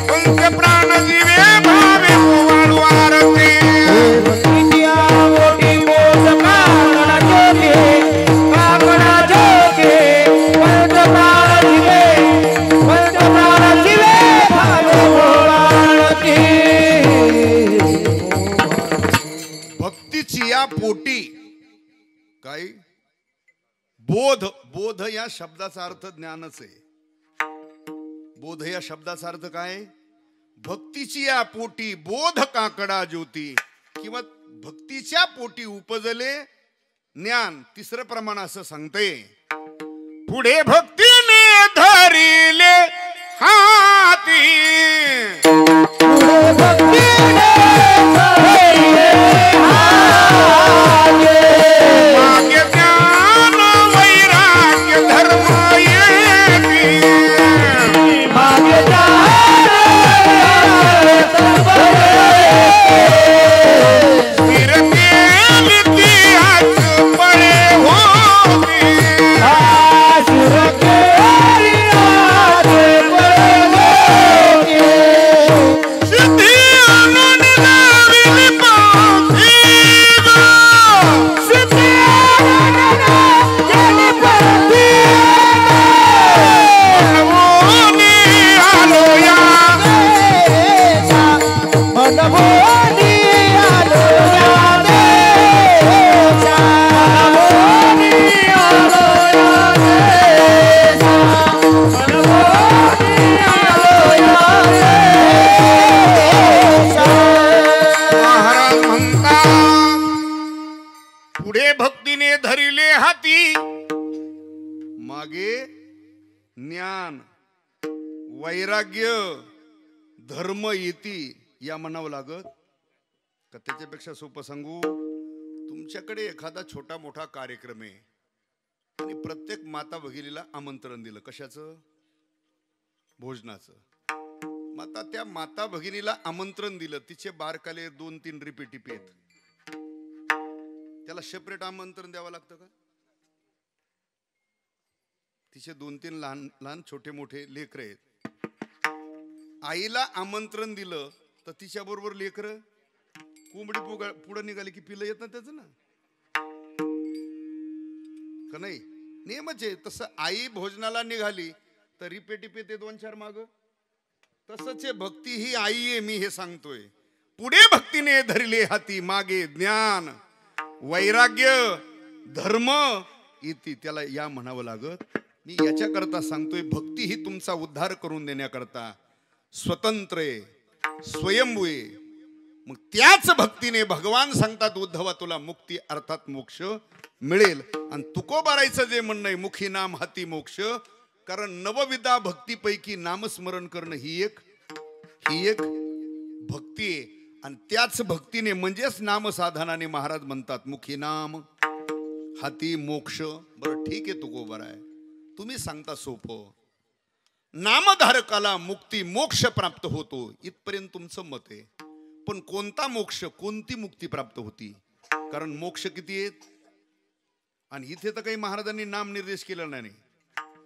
पंच प्राण जीवे भावे वाळू आरती. या पोटी काय? बोध. बोध या शब्दाचा अर्थ ज्ञानच आहे. बोध या शब्दाचा अर्थ काय? भक्तीची या पोटी बोध काकडा ज्योती, किंवा भक्तीच्या पोटी उपजले ज्ञान. तिसरं प्रमाण असं सांगते, पुढे भक्तीने धरिले हाती, पुढे भक्तीने धरिले मागे ज्ञान वैराग्य धर्म येती, मागे स्थिर केली ती आज पळे होती, स्थिर केली आज पळे होती, सिद्धी आणून लाविली पावती, सिद्धी आणून गेली पावती, मनमोनी आलो या देशा, मनमोनी आलो या देशा, मनमोनी आलो या देशा, मनमोनी आलो या देशा. महाराज म्हणतात, पुढे भक्तीने धरिले हाती, मागे ज्ञान वैराग्य धर्म येती. या म्हणावं लागत का? त्याच्यापेक्षा सोपं सांगू, तुमच्याकडे एखादा छोटा मोठा कार्यक्रम आहे आणि प्रत्येक माता भगिनीला आमंत्रण दिलं. कशाचं? भोजनाचं. मग आता त्या माता भगिनीला आमंत्रण दिलं, तिचे बारकाले 2-3 रिपीट आहेत, त्याला सेपरेट आमंत्रण द्यावं लागतं का? तिचे 2-3 लहान लहान छोटे मोठे लेकरं आहेत, आईला आमंत्रण दिलं तर तिच्या बरोबर लेकरं कोंबडी पुढे निघाली की पिलं येत ना त्याचं ना, का नाही? नियमच आहे. तसं आई भोजनाला निघाली तर रिपे 2-4 माग. तसंच आहे, भक्ती ही आई आहे. मी हे सांगतोय, पुढे भक्तीने धरले हाती, मागे ज्ञान वैराग्य धर्म इति. त्याला या म्हणावं लागत. मी याच्याकरता सांगतोय, भक्ती ही तुमचा उद्धार करून देण्याकरता स्वतंत्र आहे, स्वयंभू आहे. मग त्याच भक्तीने भगवान सांगतात, उद्धवा तुला मुक्ती अर्थात मोक्ष मिळेल. आणि तुकोबारायचं जे म्हणणं आहे, मुखी नाम हाती मोक्ष, कारण नवविधा भक्तीपैकी नामस्मरण करणं ही एक भक्ती आहे. आणि त्याच भक्तीने म्हणजेच नामसाधनाने महाराज म्हणतात, मुखी नाम हाती मोक्ष. बरं ठीक आहे तुकोबाराय, तुम्ही सांगता सोपं, नामधारकाला मुक्ती मोक्ष प्राप्त होतो इथपर्यंत तुमचं मत आहे. पण कोणता मोक्ष, कोणती मुक्ती प्राप्त होती? कारण मोक्ष किती आहेत? आणि इथे तर काही महाराजांनी नाम निर्देश केला नाही.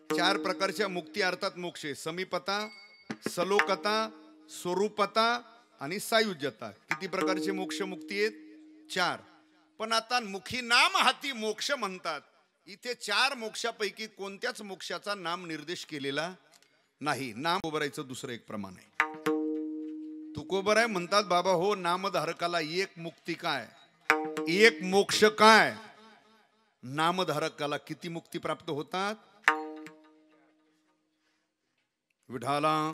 4 प्रकारच्या मुक्ती अर्थात मोक्ष आहे, समीपता, सलोकता, स्वरूपता आणि सायुज्यता. किती प्रकारचे मोक्ष मुक्ती आहेत? 4. पण आता मुखी नाम हाती मोक्ष म्हणतात, इथे 4 मोक्षापैकी कोणत्याच मोक्षाचा नाम निर्देश केलेला नाही. नाम उभरायचं दुसरं एक प्रमाण आहे. तुकोबराय म्हणतात, बाबा हो, नामधारकाला एक मुक्ती काय, एक मोक्ष काय? नामधारकाला किती मुक्ती प्राप्त होतात? विठाला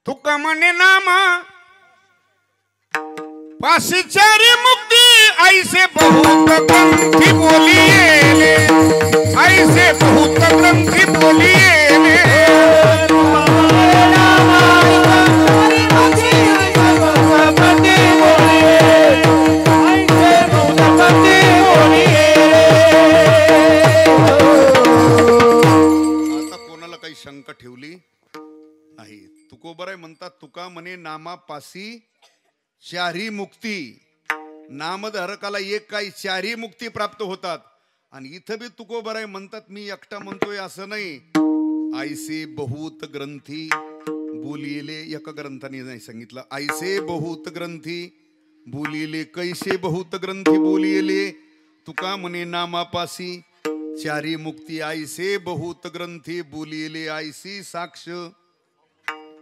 तुका म्हणे नामा पाशी चारी मुक्ती ऐसे बहुत ग्रंथी बोलिए ऐसे बहुत ग्रंथी बोलिए आता कोणाला काही शंका ठेवली नाही. तुकोबराय म्हणतात तुका म्हणे नामापासी चारी मुक्ती. नामधारकाला एक काही चारी मुक्ती प्राप्त होतात. आणि इथं बी तुकोबराय म्हणतात मी एकटा म्हणतोय असं नाही. ऐसे बहुत ग्रंथी बोलिले एका ग्रंथाने नाही सांगितलं. ऐसे बहुत ग्रंथी बोलिले कैसे बहुत ग्रंथी बोलिले तुका म्हणे नामापासी चारी मुक्ती ऐसे बहुत ग्रंथी बोलिले ऐसी साक्ष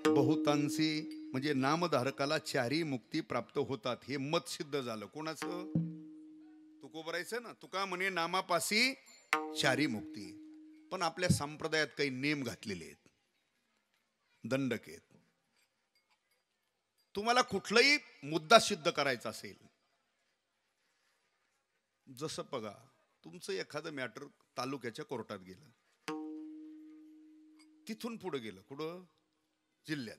बहुतांशी. म्हणजे नामधारकाला चारी मुक्ती प्राप्त होतात हे मत सिद्ध झालं. कोणाचं? तुकोबरायचं ना. तुका म्हणे नामापासी चारी मुक्ती. पण आपल्या संप्रदायात काही नेम घातलेले आहेत, दंडक आहेत. तुम्हाला कुठलाही मुद्दा सिद्ध करायचा असेल, जसं बघा तुमचं एखादं मॅटर तालुक्याच्या कोर्टात गेलं, तिथून पुढे गेलं कुठं? जिल्ह्यात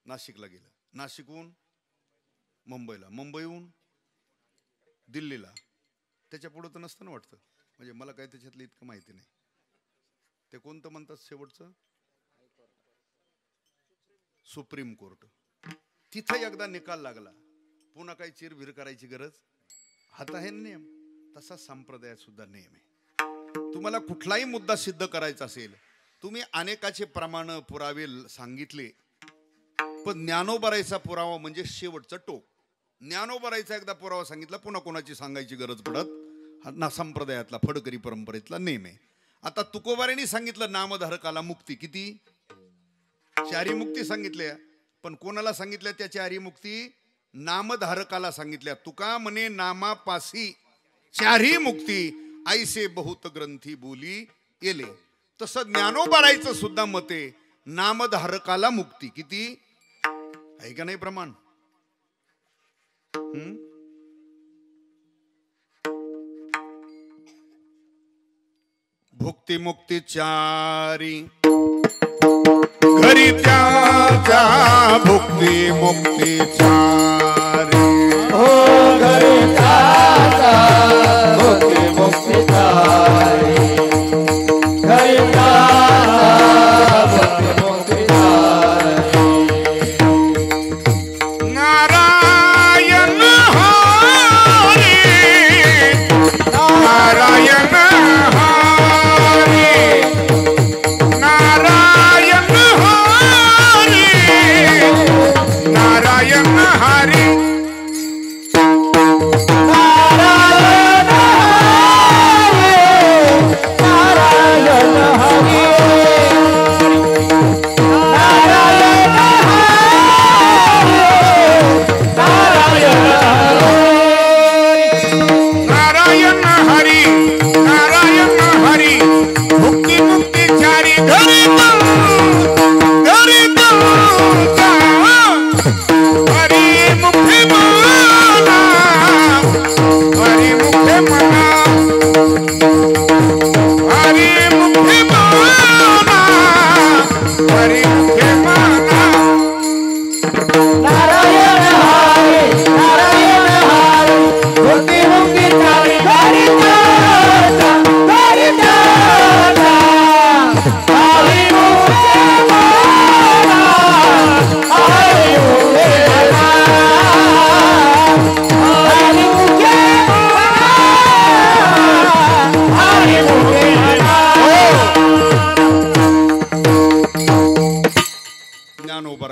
नाशिकला गेलं, नाशिकहून मुंबईला, मुंबईहून दिल्लीला. त्याच्या पुढं तर नसतं ना वाटतं. म्हणजे मला काय त्याच्यातलं इतकं माहिती नाही. ते कोणतं म्हणतात शेवटचं? Supreme court. तिथं एकदा निकाल लागला, पुन्हा काही चिरभिर करायची गरज. हात आहे नियम. तसा संप्रदायात सुद्धा नियम आहे. तुम्हाला कुठलाही मुद्दा सिद्ध करायचा असेल, तुम्ही अनेकाचे प्रमाण पुरावे सांगितले, पण ज्ञानोबरायचा पुरावा म्हणजे शेवटचं टोक. ज्ञानोबरायचा एकदा पुरावा सांगितला, पुन्हा कोणाची सांगायची गरज पडत. हा ना संप्रदायातला फडकरी परंपरेतला नेम आहे. आता तुकोबारायांनी सांगितलं नामधारकाला मुक्ती किती? चारी मुक्ती सांगितल्या. पण कोणाला सांगितल्या त्या चारी मुक्ती? नामधारकाला सांगितल्या. तुका म्हणे नामापासी चारी मुक्ती ऐसे बहुत ग्रंथी बोली येले. तसं ज्ञानोबरायचं सुद्धा मते नामधारकाला मुक्ती किती आहे का नाही प्रमाण? भुक्ती मुक्ती चारी घरी त्याच्या भुक्ती मुक्ती चारी हो घरी त्याचा भुक्ती मुक्ती चारी घरी त्याचा भुक्ती मुक्ती चारी. नारायण हरी नारायण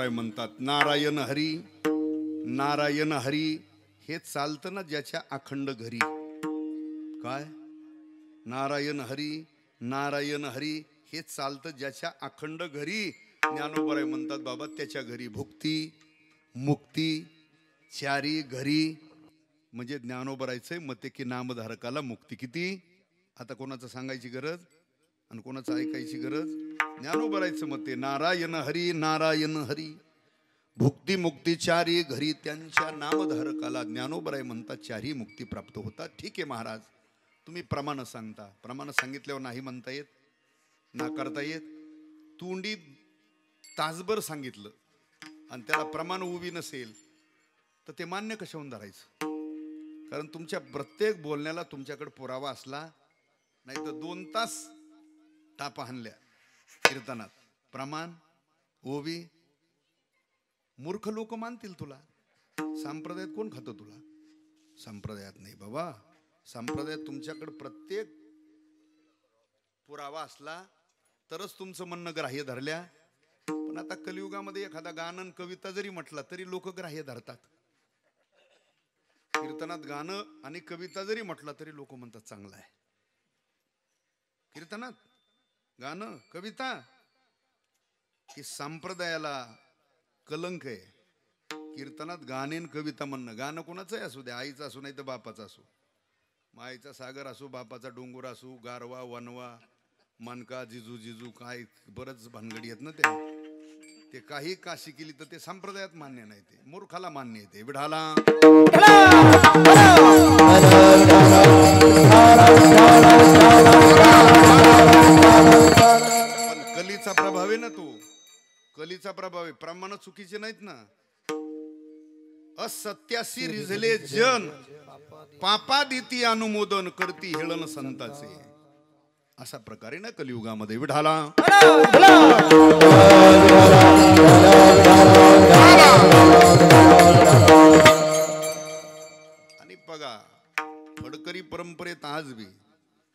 म्हणतात नारायण हरी नारायण हरी हे चालतं ना ज्याच्या अखंड घरी. काय नारायण हरी हे चालतं ज्याच्या अखंड घरी ज्ञानोबराय म्हणतात बाबा त्याच्या घरी भुक्ती मुक्ती चारी घरी. म्हणजे ज्ञानोबरायचं मते की नामधारकाला मुक्ती किती. आता कोणाचं सांगायची गरज आणि कोणाचं ऐकायची गरज. ज्ञानोबरायचं मते नारायण हरी नारायण हरी भुक्ती मुक्ती चारी घरी. त्यांच्या नामधारकाला ज्ञानोबराय म्हणतात चारी मुक्ती प्राप्त होतात. ठीक आहे महाराज, तुम्ही प्रमाण सांगता, प्रमाण सांगितल्यावर नाही म्हणता येत, नाकारता येत. तोंडी तासभर सांगितलं आणि त्याला प्रमाण उभी नसेल तर ते मान्य कशाहून धरायचं. कारण तुमच्या प्रत्येक बोलण्याला तुमच्याकडे पुरावा असला, नाही तर 2 तास टापा हाणल्या कीर्तनात. प्रमाण ओवी मूर्ख लोक मानतील तुला. संप्रदायात कोण खातं तुला. संप्रदायात नाही बाबा, संप्रदायात तुमच्याकडे प्रत्येक पुरावा असला तरच तुमचं म्हणणं ग्राह्य धरल्या. पण आता कलियुगामध्ये एखादा गाणं कविता जरी म्हटला तरी लोक ग्राह्य धरतात. कीर्तनात गाणं आणि कविता जरी म्हटला तरी लोक म्हणतात चांगलं आहे. कीर्तनात गाणं कविता ही संप्रदायाला कलंक आहे. कीर्तनात गाणेन कविता म्हणणं, गाणं कोणाचंही असू द्या, आईचं असू नाही तर बापाचं असू, माईचा सागर असू, बापाचा डोंगर असू, गारवा वनवा मनका जिजू जिजू काय बरंच भानगडी आहेत ना. ते काही काशी केली तर ते संप्रदायात मान्य नाही, ते मूर्खाला मान्य आहे. ते विढाला कलीचा प्रभाव आहे ना, तो कलीचा प्रभाव आहे. प्रमाण चुकीचे नाहीत ना. असत्यासी रिझले जन पापादिती अनुमोदन करती हेळन संताचे. अशा प्रकारे ना कलियुगामध्ये विढाला आणि बघा फडकरी परंपरेत आज बी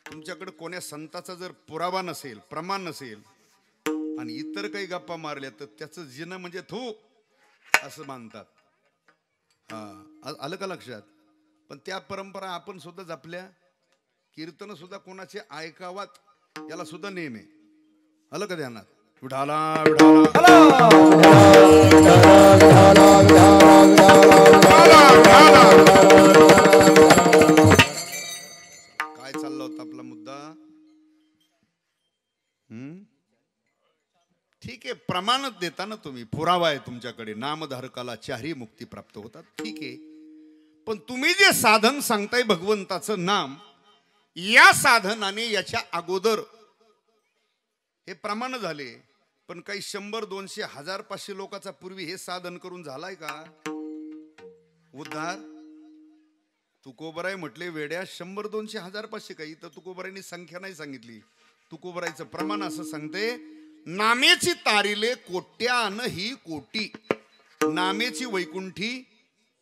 तुमच्याकडे कोण्या संताचा जर पुरावा नसेल, प्रमाण नसेल आणि इतर काही गप्पा मारल्या तर त्याचं जिन म्हणजे थू असं मानतात. हा आलं का लक्षात. पण त्या परंपरा आपण सुद्धा जपल्या. कीर्तन सुद्धा कोणाचे ऐकावात याला सुद्धा नेम आहे. आलं का ध्यानात. विढाला काय चालला होता आपला मुद्दा. ठीक आहे, प्रमाणच देता ना तुम्ही, पुरावा आहे तुमच्याकडे, नामधारकाला चारी मुक्ती प्राप्त होतात. ठीक आहे, पण तुम्ही जे साधन सांगताय भगवंताचं नाम, या साधनाने याच्या अगोदर हे प्रमाण झाले. पण काही 100, 200, 1000, 500 लोकांचा पूर्वी हे साधन करून झालाय का उद्धार. तुकोबराय म्हटले वेड्या 100, 200, 1000, 500 काही, तर तुकोबरायनी संख्या नाही सांगितली. तुकोबरायचं प्रमाण असं सांगते, नामेची तारिले कोट्यान ही कोटी, नामेची वैकुंठी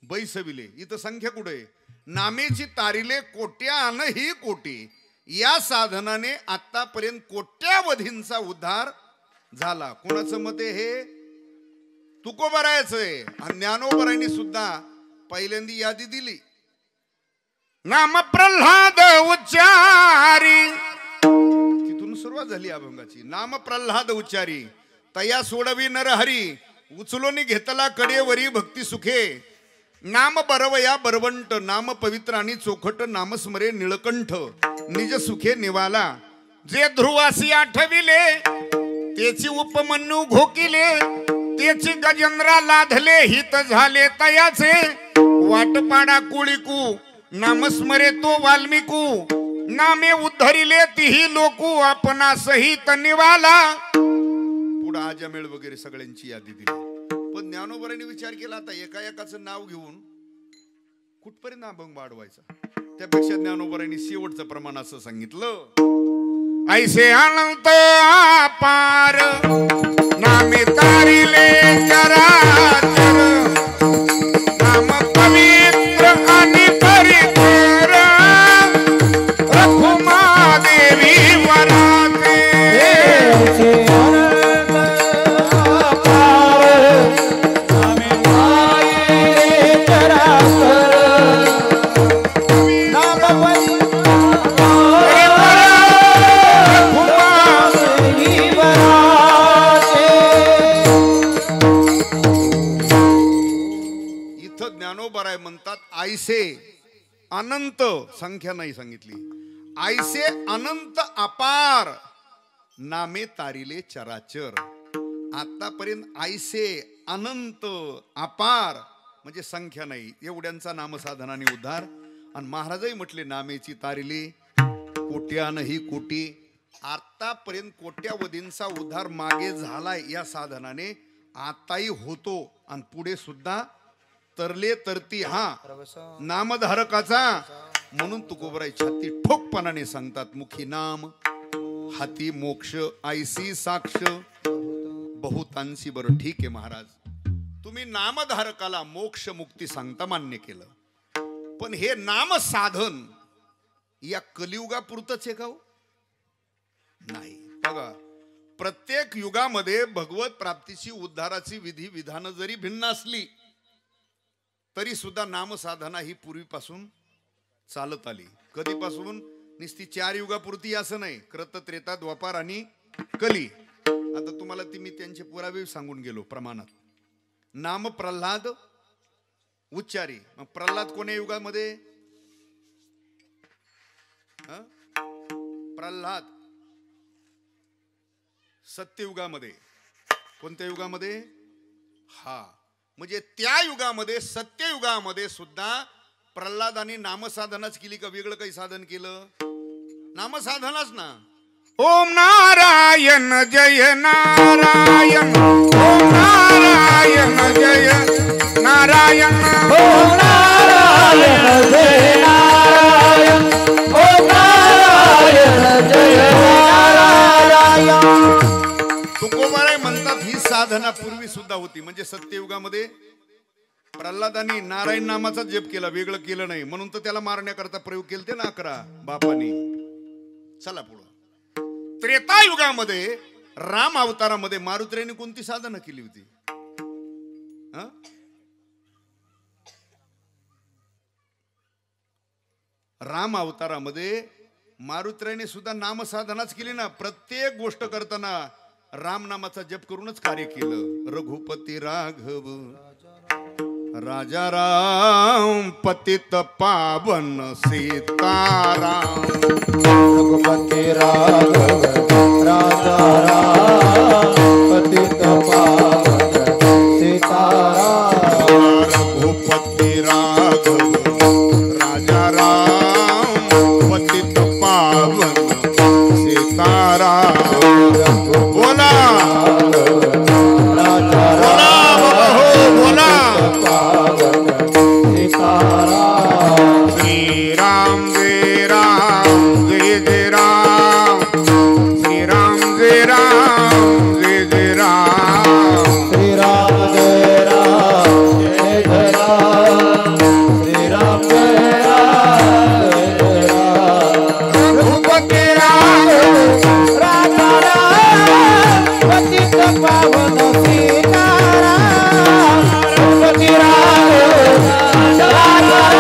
बैसविले. इथं संख्या कुठे. नामेची तारिले कोट्यान ही कोटी. या साधनाने आतापर्यंत कोट्यावधींचा उद्धार झाला. कोणाचं मत आहे हे. तुकोबरायचं आहे. आणि ज्ञानोबरायनी सुद्धा पहिल्यांदा यादी दिली. नाम प्रल्हाद उच्चारी, तिथून सुरुवात झाली अभंगाची. नाम प्रल्हाद उच्चारी तया सोडवी नरहरी, उचलोनी घेतला कडेवरी भक्ती सुखे. नाम बरवया बरवंट, नाम पवित्र आणि चोखट, नाम स्मरे निळकंठ, निज सुखे निवाला. जे ध्रुवासी आठविले तेची उपमन्यू घोकिले, तेची गजेंद्रा लाधले हित झाले तयाचे. वाटपाडा कुळिकू नामस्मरे तो वाल्मिकू, नामे उद्धरिले तिही लोकू आपणा सहित निवाला. पुढे आजमेळ वगैरे सगळ्यांची यादी दिली. पण ज्ञानोबरांनी विचार केला आता एका एकाचं नाव घेऊन कुठपर्यंत अभंग वाढवायचा. त्यापेक्षा ज्ञानोबरांनी शेवटचं प्रमाण असं सांगितलं. ऐसे अनंत अपार नामे तारिले चराचर, नाम पवित्र आणि परिकर, रखुमा देवी वराते. नाम ज्ञानोबराय म्हणतात आयसे अनंत, संख्या नाही सांगितली, आयसे अनंत अपार नामे तारिले चराचर. आतापर्यंत आयसे अनंत अपार म्हणजे संख्या नाही, एवढ्यांचा नामसाधनाने उद्धार. आणि महाराजही म्हटले नामेची तारिली कोट्यानही कोटी. आतापर्यंत कोट्यावधींचा उद्धार मागे झालाय या साधनाने, आताही होतो आणि पुढे सुद्धा तरले तरती हा नामधारकाचा. म्हणून तुकोबराय छाती ठोकपणाने सांगतात, मुखी नाम हाती मोक्ष आयसी साक्ष बहुतांशी. बरं ठीक आहे महाराज, तुम्ही नामधारकाला मोक्ष मुक्ती सांगता, मान्य केलं, पण हे नाम साधन या कलियुगापुरतच आहे का हो? नाही. बघा, प्रत्येक युगामध्ये भगवत प्राप्तीची उद्धाराची विधी विधानं जरी भिन्न असली तरी सुद्धा नामसाधना ही पूर्वीपासून चालत आली. कधीपासून? नुसती 4 युगापुरती असं नाही, कृत त्रेता द्वापार आणि कली. आता तुम्हाला ती मी त्यांचे पुरावे सांगून गेलो प्रमाणात. नाम प्रल्हाद उच्चारी. मग प्रल्हाद कोण्या युगामध्ये? प्रल्हाद सत्ययुगामध्ये. कोणत्या युगामध्ये? हा, म्हणजे त्या युगामध्ये सत्ययुगामध्ये सुद्धा प्रल्हादाने नामसाधनाच केली का वेगळं काही साधन केलं? नामसाधनाच ना. ओम नारायण जय नारायण, ओम नारायण जय नारायण, ओम नारायण जय नारायण, ओम नारायण जय नारायण. तुकोबाराय म्हणतात ही साधना पूर्वी सुद्धा होती. म्हणजे सत्ययुगामध्ये प्रल्हादांनी नारायण नामाचा जप केला, वेगळं केलं नाही, म्हणून तर त्याला मारण्याकरता प्रयोग केले ना 11 बापानी. चला पुढं. त्रेतायुगामध्ये राम अवतारामध्ये मारुतीने कोणती साधना केली होती? राम अवतारामध्ये मारुतीने सुद्धा नामसाधनाच केली ना. प्रत्येक गोष्ट करताना राम नामाचा जप करूनच कार्य केलं. रघुपती राघव राजा राम पतित पावन सीताराम, रघुपती राघव राजा राम पतित पावन सीताराम, रघुपती राघव राजा राम पतित पावन सीताराम. बोला राजा राम बोला पावन सीताराम. श्री राम जय राम जय जय राम, श्री राम जय राम जय जय राम, श्री राम जय राम जय जय राम, श्री राम जय राम जय जय राम. रघुपती राघव राजा राम पतित पावन सीताराम, रघुपती राघव राजा राम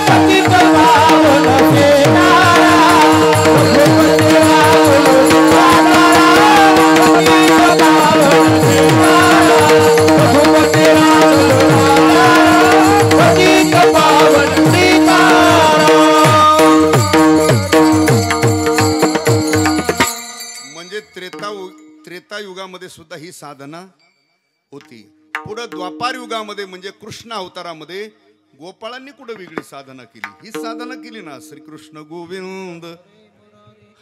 पतित पावन सीताराम, रघुपती राघव राजा राम पतित पावन सीताराम, रघुपती राघव पतित पावन सीताराम. म्हणजे त्रेतायुगामध्ये सुद्धा ही साधना होती. पुढे द्वापार युगामध्ये म्हणजे कृष्ण अवतारामध्ये गोपाळांनी कुठे वेगळी साधना केली? ही साधना केली ना. श्रीकृष्ण गोविंद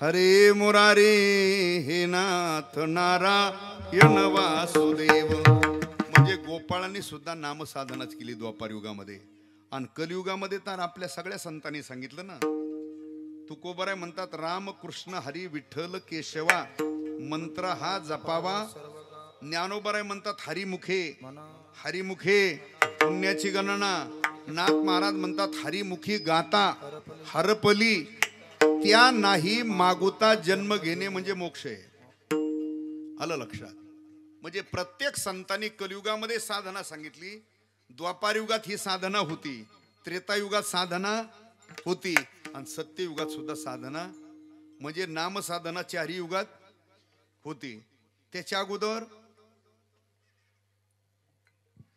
हरे मुरारे हे नाथ नारायण वासुदेव. म्हणजे गोपाळांनी सुद्धा नामसाधनाच केली द्वापार युगामध्ये. आणि कलियुगामध्ये तर आपल्या सगळ्या संतांनी सांगितलं ना. तुकोबाराय म्हणतात राम कृष्ण हरी विठ्ठल केशवा मंत्र हा जपावा. ज्ञानोबाराय म्हणतात हरिमुखे हरिमुखे पुण्याची गणना. नाथ महाराज म्हणतात हरिमुखी गाता हरपली त्या नाही मागुता जन्म घेणे म्हणजे मोक्ष आहे. आलं लक्षात? म्हणजे प्रत्येक संतांनी कलियुगामध्ये साधना सांगितली. द्वापार युगात ही साधना होती, त्रेतायुगात साधना होती आणि सत्ययुगात सुद्धा साधना म्हणजे नामसाधना 4 युगात होती. त्याच्या अगोदर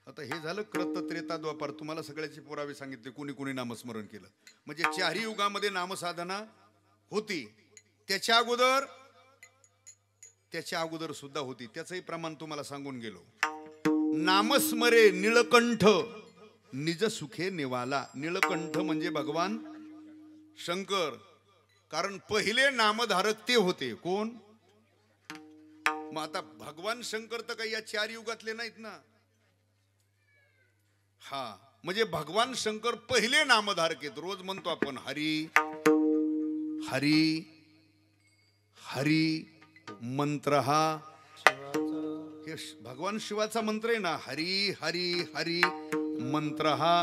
आता हे झालं कृत त्रेता द्वापार, तुम्हाला सगळ्याचे पुरावे सांगितले कोणी कोणी नामस्मरण केलं. म्हणजे चारही युगामध्ये नामसाधना होती. त्याच्या अगोदर सुद्धा होती. त्याचंही प्रमाण तुम्हाला सांगून गेलो. नामस्मरे निळकंठ निज सुखे निवाला. निळकंठ म्हणजे भगवान शंकर. कारण पहिले नामधारक ते होते. कोण? मग आता भगवान शंकर तर काही या चार युगातले नाहीत ना. हा, म्हणजे भगवान शंकर पहिले नामधारक आहेत. रोज म्हणतो आपण हरी हरी हरी मंत्र. हा हे भगवान शिवाचा मंत्र आहे ना. हरी हरी हरी मंत्र हा.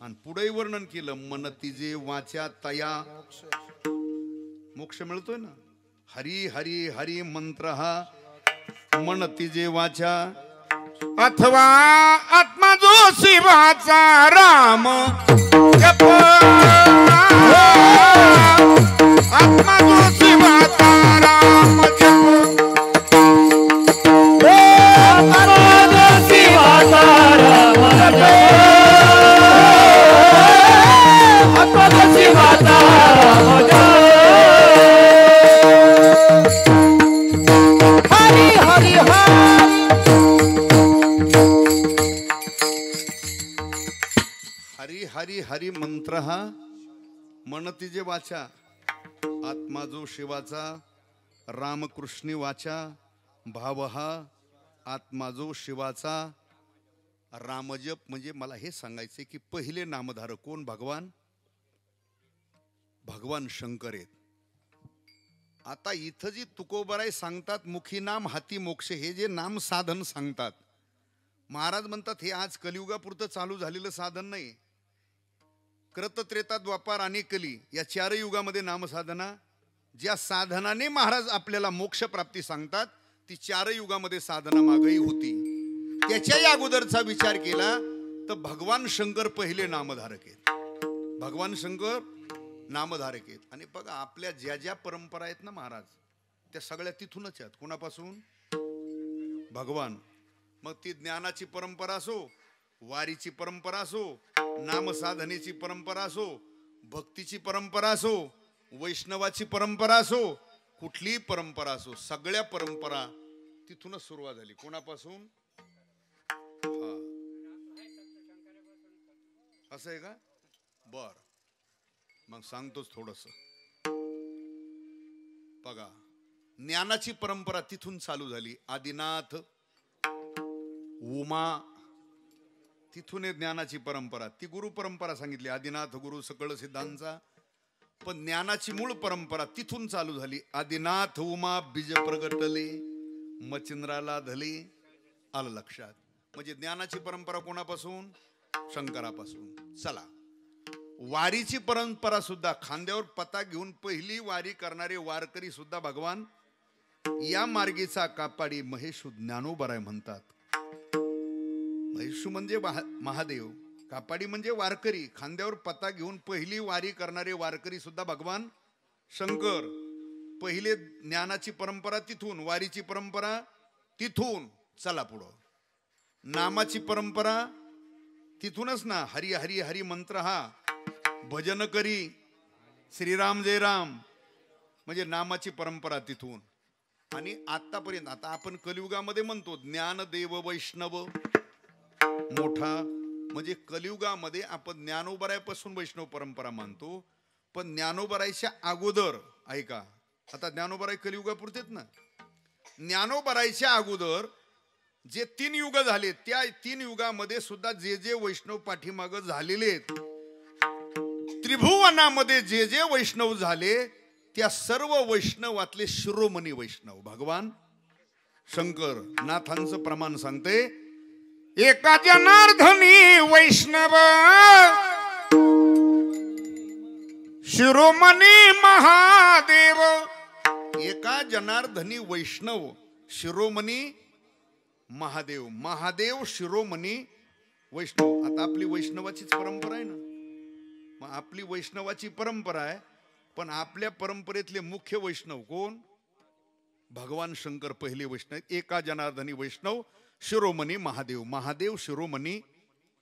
आणि पुढे वर्णन केलं मन तिजे वाचा तया मोक्ष मिळतोय ना. हरी हरी हरी मंत्र हा मन तिजे वाचा, अथवा आत्मा जो शिवाचा राम जप. आत्मा जो शिवाचा राम जप. हरी हरी हरी मंत्र हा मन तिजे वाचा, आत्मा जो शिवाचा रामकृष्णी वाचा. भाव हा आत्मा जो शिवाचा रामजप. म्हणजे मला हे सांगायचे की पहिले नामधारक कोण? भगवान शंकर आहेत. आता इथं जी तुकोबराय सांगतात मुखी नाम हाती मोक्ष, हे जे नाम साधन सांगतात महाराज म्हणतात हे आज कलियुगापुरतं चालू झालेलं साधन नाही. कृत त्रेता द्वापार आणि कली या चार युगामध्ये नामसाधना, ज्या साधनाने महाराज आपल्याला मोक्ष प्राप्ती सांगतात ती चार युगामध्ये साधना मागही होती. त्याच्याही अगोदरचा विचार केला तर भगवान शंकर पहिले नामधारक आहेत. भगवान शंकर नामधारक आहेत. आणि बघा आपल्या ज्या ज्या परंपरा आहेत ना महाराज, त्या सगळ्या तिथूनच आहेत. कोणापासून? भगवान. मग ती ज्ञानाची परंपरा असो, वारीची परंपरा असो, नामसाधनेची परंपरा असो, भक्तीची परंपरा असो, वैष्णवाची परंपरा असो, कुठलीही परंपरा असो, सगळ्या परंपरा तिथूनच सुरुवात झाली. कोणापासून? असं आहे का? बर, मग सांगतोच थोडस. बघा ज्ञानाची परंपरा तिथून चालू झाली. आदिनाथ उमा तिथून ज्ञानाची परंपरा. ती गुरु परंपरा सांगितली, आदिनाथ गुरु सकळ सिद्धांचा. पण ज्ञानाची मूळ परंपरा तिथून चालू झाली. आदिनाथ उमा बीज प्रगटले मचिंद्राला धले. आलं लक्षात? म्हणजे ज्ञानाची परंपरा कोणापासून? शंकरापासून. चला, वारीची परंपरा सुद्धा खांद्यावर पता घेऊन पहिली वारी करणारे वारकरी सुद्धा भगवान या मार्गीचा कापाडी महेशू ज्ञानोबराय म्हणतात. महेशू म्हणजे महादेव, कापाडी म्हणजे वारकरी. खांद्यावर पता घेऊन पहिली वारी करणारे वारकरी सुद्धा भगवान शंकर. पहिले ज्ञानाची परंपरा तिथून, वारीची परंपरा तिथून. चला पुढं, नामाची परंपरा तिथूनच ना. हरी हरी हरी मंत्र हा भजन करी श्रीराम जय राम, म्हणजे नामाची परंपरा तिथून. आणि आतापर्यंत, आता आपण कलियुगामध्ये म्हणतो ज्ञानदेव वैष्णव मोठा, म्हणजे कलियुगामध्ये आपण ज्ञानोबरायपासून वैष्णव परंपरा मानतो. पण ज्ञानोबरायच्या अगोदर ऐका, आता ज्ञानोबराय कलियुगापुरतेच ना. ज्ञानोबरायच्या अगोदर जे 3 युग झाले, त्या 3 युगामध्ये सुद्धा जे जे वैष्णव पाठीमाग झालेले, त्रिभुवनामध्ये जे जे वैष्णव झाले त्या सर्व वैष्णवातले शिरोमणी वैष्णव भगवान शंकर. नाथांचं प्रमाण सांगते, एका जनार्दनी वैष्णव शिरोमणी महादेव. एका जनार्दनी वैष्णव शिरोमणी महादेव. महादेव शिरोमणी वैष्णव. आता आपली वैष्णवाचीच परंपरा आहे ना. मग आपली वैष्णवाची परंपरा आहे, पण आपल्या परंपरेतले मुख्य वैष्णव कोण? भगवान शंकर पहिले वैष्णव. एका जनार्दनी वैष्णव शिरोमणी महादेव, महादेव शिरोमणी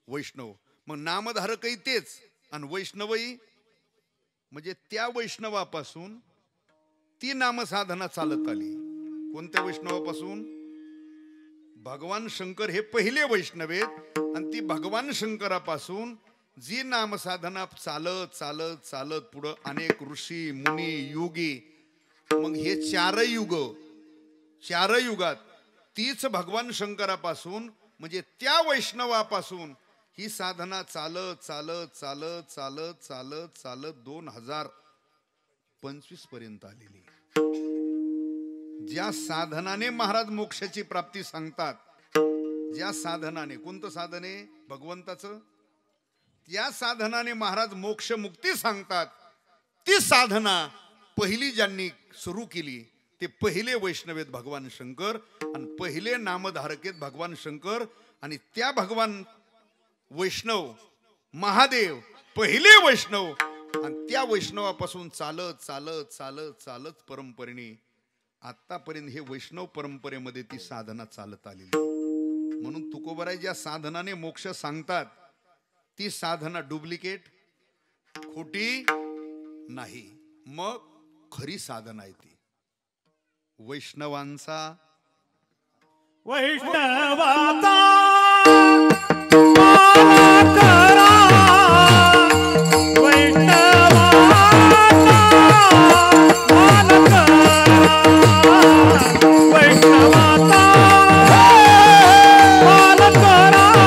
वैष्णव. मग नामधारकही तेच आणि वैष्णवही, म्हणजे त्या वैष्णवापासून ती नामसाधना चालत आली. कोणत्या वैष्णवापासून? भगवान शंकर हे पहिले वैष्णव आहेत आणि ती भगवान शंकरापासून जी नामसाधना चालत चालत चालत पुढं अनेक ऋषी मुनी योगी, मग हे चार युगात तीच भगवान शंकरापासून म्हणजे त्या वैष्णवापासून ही साधना चालत चालत चालत चालत चालत चालत 2025 पर्यंत आलेली. ज्या साधनाने महाराज मोक्षाची प्राप्ती सांगतात, ज्या साधनाने, कोणतं साधन आहे? भगवंताचं. त्या साधनाने महाराज मोक्ष मुक्ती सांगतात. ती साधना पहिली ज्यांनी सुरू केली ते पहिले वैष्णव आहेत भगवान शंकर, आणि पहिले नामधारक आहेत भगवान शंकर. आणि त्या भगवान वैष्णव महादेव पहिले वैष्णव, आणि त्या वैष्णवापासून चालत चालत चालत चालत परंपरेने आतापर्यंत हे वैष्णव परंपरेमध्ये ती साधना चालत आलेली. म्हणून तुकोबराय ज्या साधनाने मोक्ष सांगतात ती साधना डुप्लिकेट, खोटी नाही. मग खरी साधना आहे ती वैष्णवांचा वैष्णवाचा मान करा, वैष्णवाचा मान करा, वैष्णवाचा मान करा, वैष्णवाचा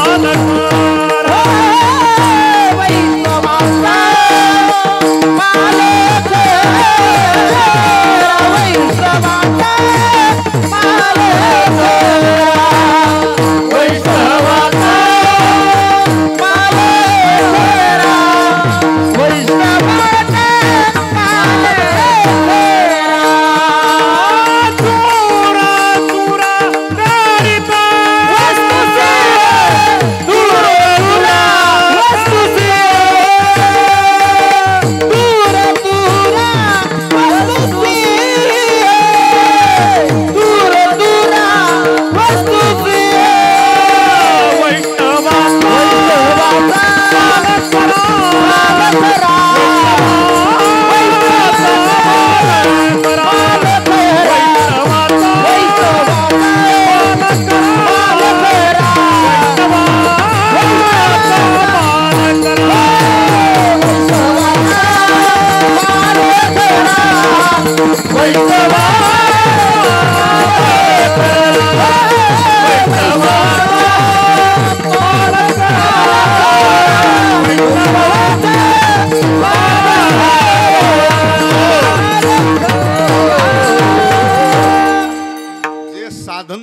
मान करा,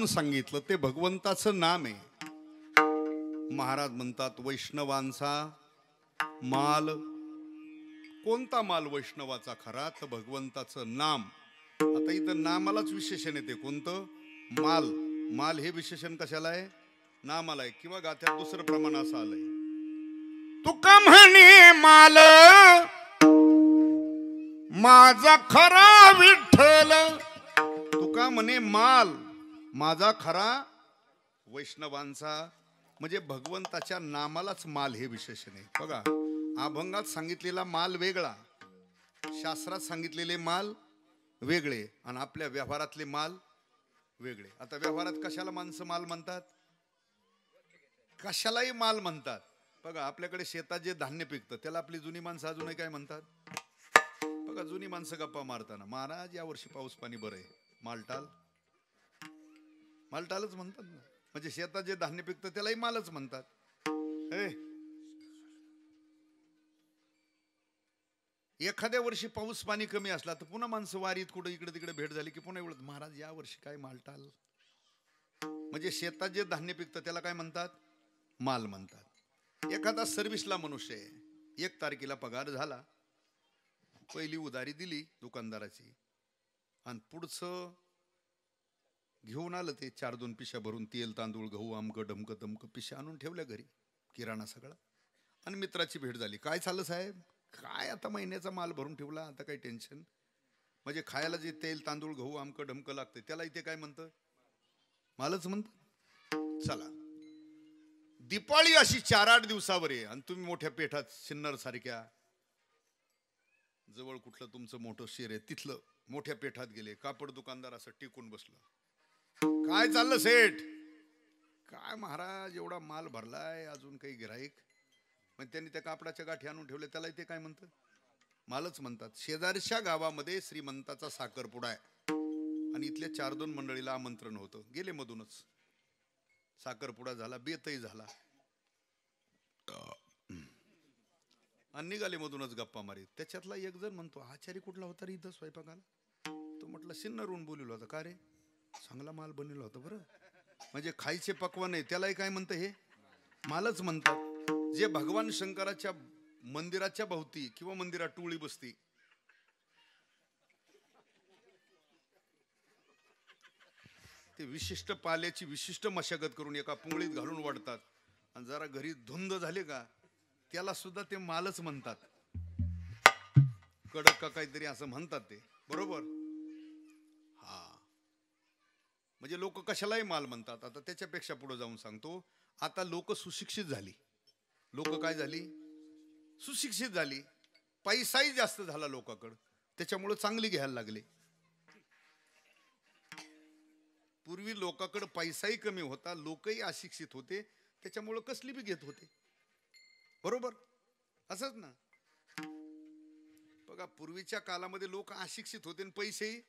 सांगितलं ते भगवंताचं नाम आहे. महाराज म्हणतात वैष्णवांचा माल. कोणता माल वैष्णवाचा खरा? तर भगवंताचं नाम. आता इथं नामालाच विशेषण येते. कोणतं? माल. माल हे विशेषण कशाला आहे? नामाला आहे. किंवा गाथ्यात दुसरं प्रमाण असं आलंय, तुका म्हणे माल माझा खरा विठ्ठल. तुका म्हणे माल माझा खरा वैष्णवांचा, म्हणजे भगवंताच्या नामालाच माल हे विशेषण आहे. बघा, अभंगात सांगितलेला माल वेगळा, शास्त्रात सांगितलेले माल वेगळे, आणि आपल्या व्यवहारातले माल वेगळे. आता व्यवहारात कशाला माणसं माल म्हणतात? कशालाही माल म्हणतात. बघा, आपल्याकडे शेतात जे धान्य पिकतं त्याला आपली जुनी माणसं अजूनही काय म्हणतात? बघा, जुनी माणसं गप्पा मारताना, महाराज या वर्षी पाऊस पाणी बरं आहे, मालटाल. मालटालच म्हणतात ना. म्हणजे शेतात जे धान्य पिकतं त्यालाही मालच म्हणतात. एखाद्या वर्षी पाऊस पाणी कमी असला तर पुन्हा माणसं वारीत कुठं इकडे तिकडे भेट झाली की पुन्हा एवढं, महाराज या वर्षी काय मालटाल. म्हणजे शेतात जे धान्य पिकतं त्याला काय म्हणतात? माल म्हणतात. एखादा सर्व्हिसला मनुष्य आहे, 1 तारखेला पगार झाला, पहिली उधारी दिली दुकानदाराची, आणि पुढचं घेऊन आलं ते 4-2 पिशा भरून तेल तांदूळ गहू आमकं डमकं तमकं पिशा आणून ठेवल्या घरी, किराणा सगळा. आणि मित्राची भेट झाली, काय चाललं साहेब, काय आता महिन्याचा माल भरून ठेवला, आता काही टेन्शन. म्हणजे खायला जे तेल तांदूळ गहू आमकं ढमकं लागतं त्याला इथे काय म्हणतं? मालच म्हणतं. चला, दिपाळी अशी 4-8 दिवसावर आहे आणि तुम्ही मोठ्या पेठात सिन्नर सारख्या जवळ कुठलं तुमचं मोठं शेर आहे तिथलं मोठ्या पेठात गेले. कापड दुकानदार असं टिकून बसलं. काय चाललं सेठ? काय महाराज एवढा माल भरलाय अजून काही गिराईक? मग त्यांनी त्या कापडाच्या गाठी आणून ठेवले त्याला इथे काय म्हणतं? मालच म्हणतात. शेजारच्या गावामध्ये श्रीमंताचा साखरपुडा आहे आणि इथल्या 4-2 मंडळीला आमंत्रण होतं. गेले मधूनच. साखरपुडा झाला, बेतही झाला आणि निघाले मधूनच गप्पा मारीत. त्याच्यातला एक जण म्हणतो, आचारी कुठला होता रे इथं स्वयंपाकाला? तो म्हटलं सिन्नरहून बोललो होता. का रे? चांगला माल बनवला होता बरं. म्हणजे खायचे पक्वान आहे त्यालाही काय म्हणतं? हे मालच म्हणतात. जे भगवान शंकराच्या मंदिराच्या भोवती किंवा मंदिरात टोळी बसती ते विशिष्ट पाल्याची विशिष्ट मशागत करून एका पुंगळीत घालून वाढतात आणि जरा घरी धुंद झाले का त्याला सुद्धा ते मालच म्हणतात. कडक का काहीतरी असं म्हणतात ते, बरोबर? हा, म्हणजे लोक कशालाही माल म्हणतात. आता त्याच्यापेक्षा पुढे जाऊन सांगतो, आता लोक सुशिक्षित झाली. लोक काय झाली? सुशिक्षित झाली. पैसाही जास्त झाला लोकांकडे, त्याच्यामुळे चांगली घ्यायला लागले. पूर्वी लोकांकडे पैसाही कमी होता, लोकही अशिक्षित होते, त्याच्यामुळे कसली बी घेत होते, बरोबर? असंच ना. बघा, पूर्वीच्या काळामध्ये लोक अशिक्षित होते आणि पैसेही